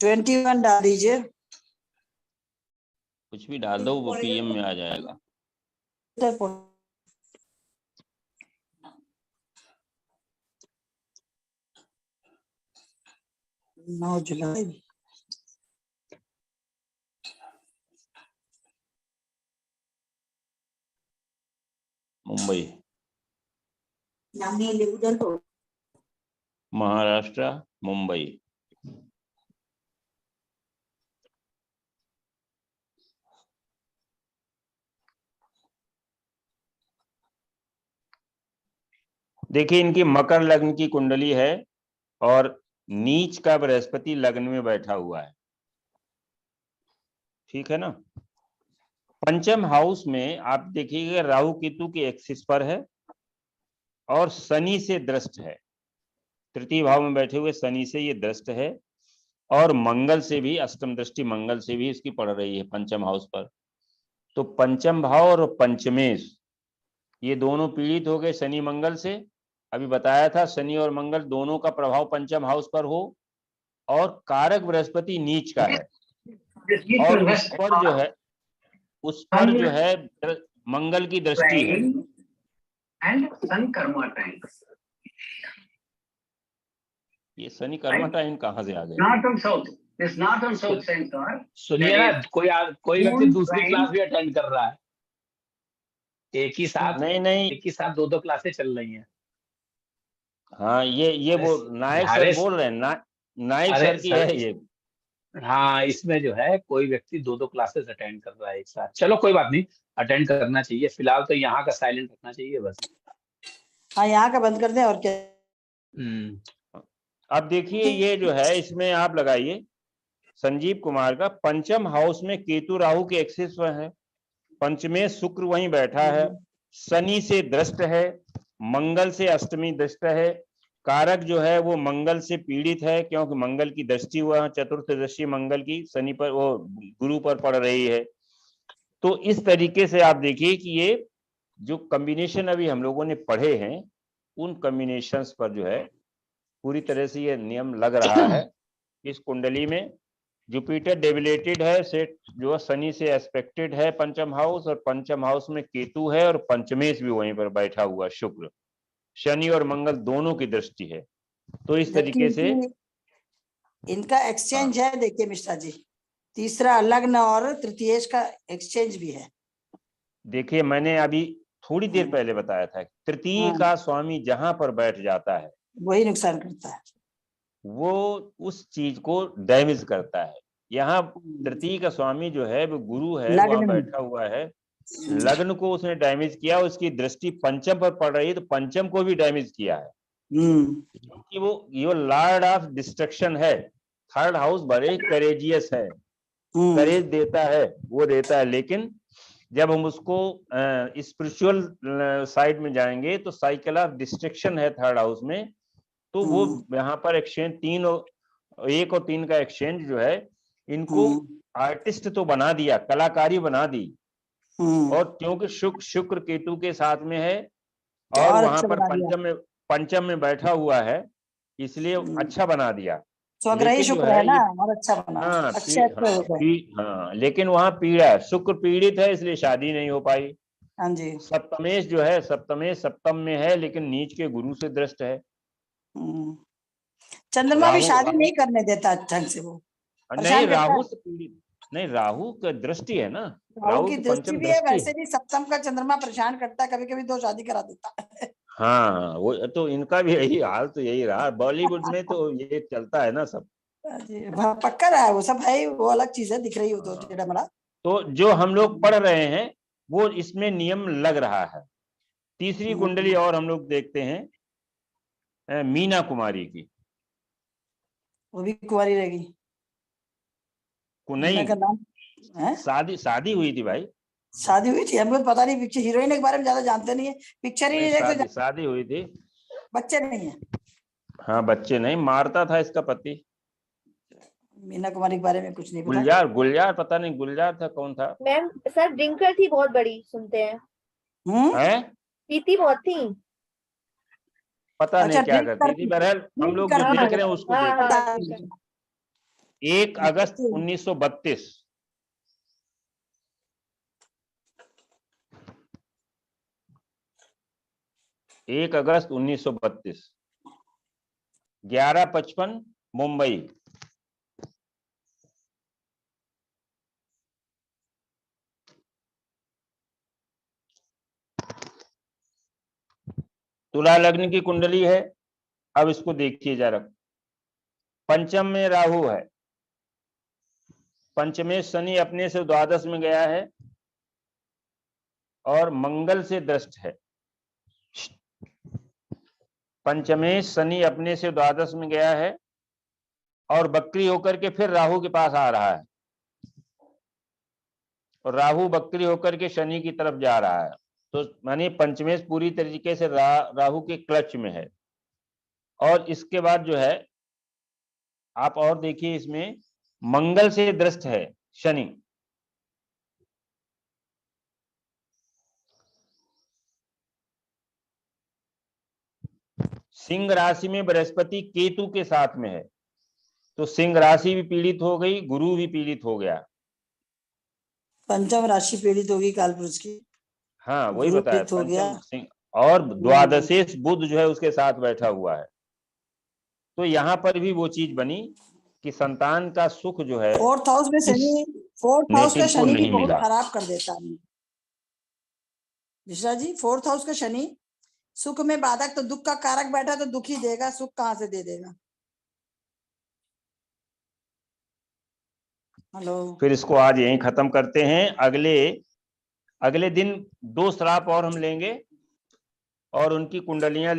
21 डाल दीजिए। कुछ भी डाल दो वो PM में आ जाएगा। 9 जुलाई। मुंबई महाराष्ट्र मुंबई। देखिए इनकी मकर लग्न की कुंडली है और नीच का बृहस्पति लग्न में बैठा हुआ है, ठीक है ना। पंचम हाउस में आप देखिएगा राहु केतु के एक्सिस पर है और शनि से दृष्ट है, तृतीय भाव में बैठे हुए शनि से ये दृष्ट है और मंगल से भी, अष्टम दृष्टि मंगल से भी इसकी पड़ रही है पंचम हाउस पर। तो पंचम भाव और पंचमेश ये दोनों पीड़ित हो गए शनि मंगल से। अभी बताया था शनि और मंगल दोनों का प्रभाव पंचम हाउस पर हो और कारक बृहस्पति नीच का है और उस पर जो है मंगल की दृष्टि है। ये शनि कर्मटाइन कहाँ से आ गए? सुनिए ना, कोई व्यक्ति दूसरी क्लास भी अटेंड कर रहा है, एक ही साथ नहीं एक ही साथ दो क्लासें चल रही हैं। हाँ ये वो नायक सर बोल रहे हैं, नायक सर की है ये। हाँ, इसमें जो है कोई व्यक्ति दो क्लासेस अटेंड कर रहा है एक साथ। चलो कोई बात नहीं, अटेंड करना चाहिए, फिलहाल तो यहाँ का साइलेंट रखना चाहिए बस। हाँ, यहाँ का बंद कर दें और क्या। अब देखिए ये जो है इसमें आप लगाइए संजीव कुमार का पंचम हाउस में केतु राहु के एक्सिस में है, पंचमें शुक्र वहीं बैठा है, शनि से दृष्ट है, मंगल से अष्टमी दृष्ट है, कारक जो है वो मंगल से पीड़ित है क्योंकि मंगल की दृष्टि हुआ, चतुर्थ दृष्टि मंगल की शनि पर, वो गुरु पर पड़ रही है। तो इस तरीके से आप देखिए कि ये जो कॉम्बिनेशन अभी हम लोगों ने पढ़े हैं उन कॉम्बिनेशंस पर जो है पूरी तरह से ये नियम लग रहा है। इस कुंडली में जुपिटर डेबिलेटेड है, सेट जो शनि से एस्पेक्टेड है पंचम हाउस, और पंचम हाउस में केतु है और पंचमेश भी वहीं पर बैठा हुआ शुक्र, शनि और मंगल दोनों की दृष्टि है। तो इस तरीके से इनका एक्सचेंज है। देखिए मिश्रा जी, तीसरा लग्न और तृतीयेश का एक्सचेंज भी है। देखिए मैंने अभी थोड़ी देर पहले बताया था तृतीय का स्वामी जहां पर बैठ जाता है वही नुकसान करता है, वो उस चीज को डैमेज करता है। यहाँ तृतीय का स्वामी जो है वो गुरु है, वहां बैठा हुआ है, लग्न को उसने डैमेज किया, उसकी दृष्टि पंचम पर पड़ रही है तो पंचम को भी डैमेज किया है क्योंकि वो लॉर्ड ऑफ डिस्ट्रक्शन है। थर्ड हाउस बड़े करेजियस है, करेज देता है, वो देता है, लेकिन जब हम उसको स्पिरिचुअल साइड में जाएंगे तो साइकिल ऑफ डिस्ट्रक्शन है थर्ड हाउस में। तो वो यहाँ पर एक्सचेंज 3 और 1 और 3 का एक्सचेंज जो है इनको आर्टिस्ट तो बना दिया, कलाकारी बना दी, और क्योंकि शुक्र केतु के साथ में है और वहां पर पंचम में बैठा हुआ है इसलिए अच्छा बना दिया। स्वग्रही शुक्र है ना, और अच्छा बना। हाँ, लेकिन वहां पीड़ा, शुक्र पीड़ित है इसलिए शादी नहीं हो पाई। हाँ जी। सप्तमेश जो है, सप्तमेश सप्तम में है लेकिन नीच के गुरु से दृष्ट है। चंद्रमा भी शादी नहीं करने देता ढंग से, वो नहीं राहु से पीड़ित, नहीं राहु का दृष्टि है ना, राहु की दृष्टि भी है, वैसे भी सप्तम का चंद्रमा परेशान करता है, कभी कभी 2 शादी करा देता है। हाँ वो तो इनका भी यही हाल, तो यही रहा बॉलीवुड में, तो ये चलता है ना सब। पक्का रहा है वो सब है, वो अलग चीज है, दिख रही हो तो टेढ़ा मेढ़ा। तो जो हम लोग पढ़ रहे हैं वो इसमें नियम लग रहा है। तीसरी कुंडली और हम लोग देखते हैं मीना कुमारी की। वो भी कुंवारी रहेगी? नहीं, शादी हुई थी भाई, शादी हुई थी, हमको पता नहीं, पिक्चर हीरोइन के बारे में ज्यादा जानते नहीं है, पिक्चर ही नहीं देखते। शादी हुई थी, बच्चे नहीं है? हाँ बच्चे नहीं, मारता था इसका पति। मीना कुमारी के बारे में कुछ नहीं पता। गुलजार पता नहीं, गुलजार था कौन था। मैम सर ड्रिंकर थी बहुत बड़ी, सुनते हैं। पीती बहुत थी, पता नहीं क्या करती थी, बहरहाल हम लोग जो देख रहे हैं उसको देख रहे हैं। 1 अगस्त 1932 1 अगस्त 1932 11:55 मुंबई। तुला लग्न की कुंडली है। अब इसको देखिए जरा, पंचम में राहु है, पंचमेश शनि अपने से द्वादश में गया है और मंगल से दृष्ट है। पंचमेश शनि अपने से द्वादश में गया है और बकरी होकर के फिर राहु के पास आ रहा है, और राहु बकरी होकर के शनि की तरफ जा रहा है। तो मानिए पंचमेश पूरी तरीके से राहु के क्लच में है। और इसके बाद जो है आप और देखिए, इसमें मंगल से दृष्ट है शनि। सिंह राशि में बृहस्पति केतु के साथ में है, तो सिंह राशि भी पीड़ित हो गई, गुरु भी पीड़ित हो गया। पंचम राशि पीड़ित होगी कालपुरुष की। हाँ वही गुरु बताया, पीड़ित हो गया। पंचम सिंह और द्वादशेश बुध जो है उसके साथ बैठा हुआ है। तो यहाँ पर भी वो चीज बनी कि संतान का सुख जो है फोर्थ हाउस में शनि, फोर्थ हाउस का नेटिव को शनि भी नहीं बहुत मिला। खराब कर देता है मिश्रा जी। फोर्थ हाउस का शनि सुख में बाधक, तो दुख का कारक बैठा तो दुख ही देगा, सुख कहाँ से दे देगा। हेलो, फिर इसको आज यहीं खत्म करते हैं। अगले दिन 2 श्राप और हम लेंगे और उनकी कुंडलियां लेंगे।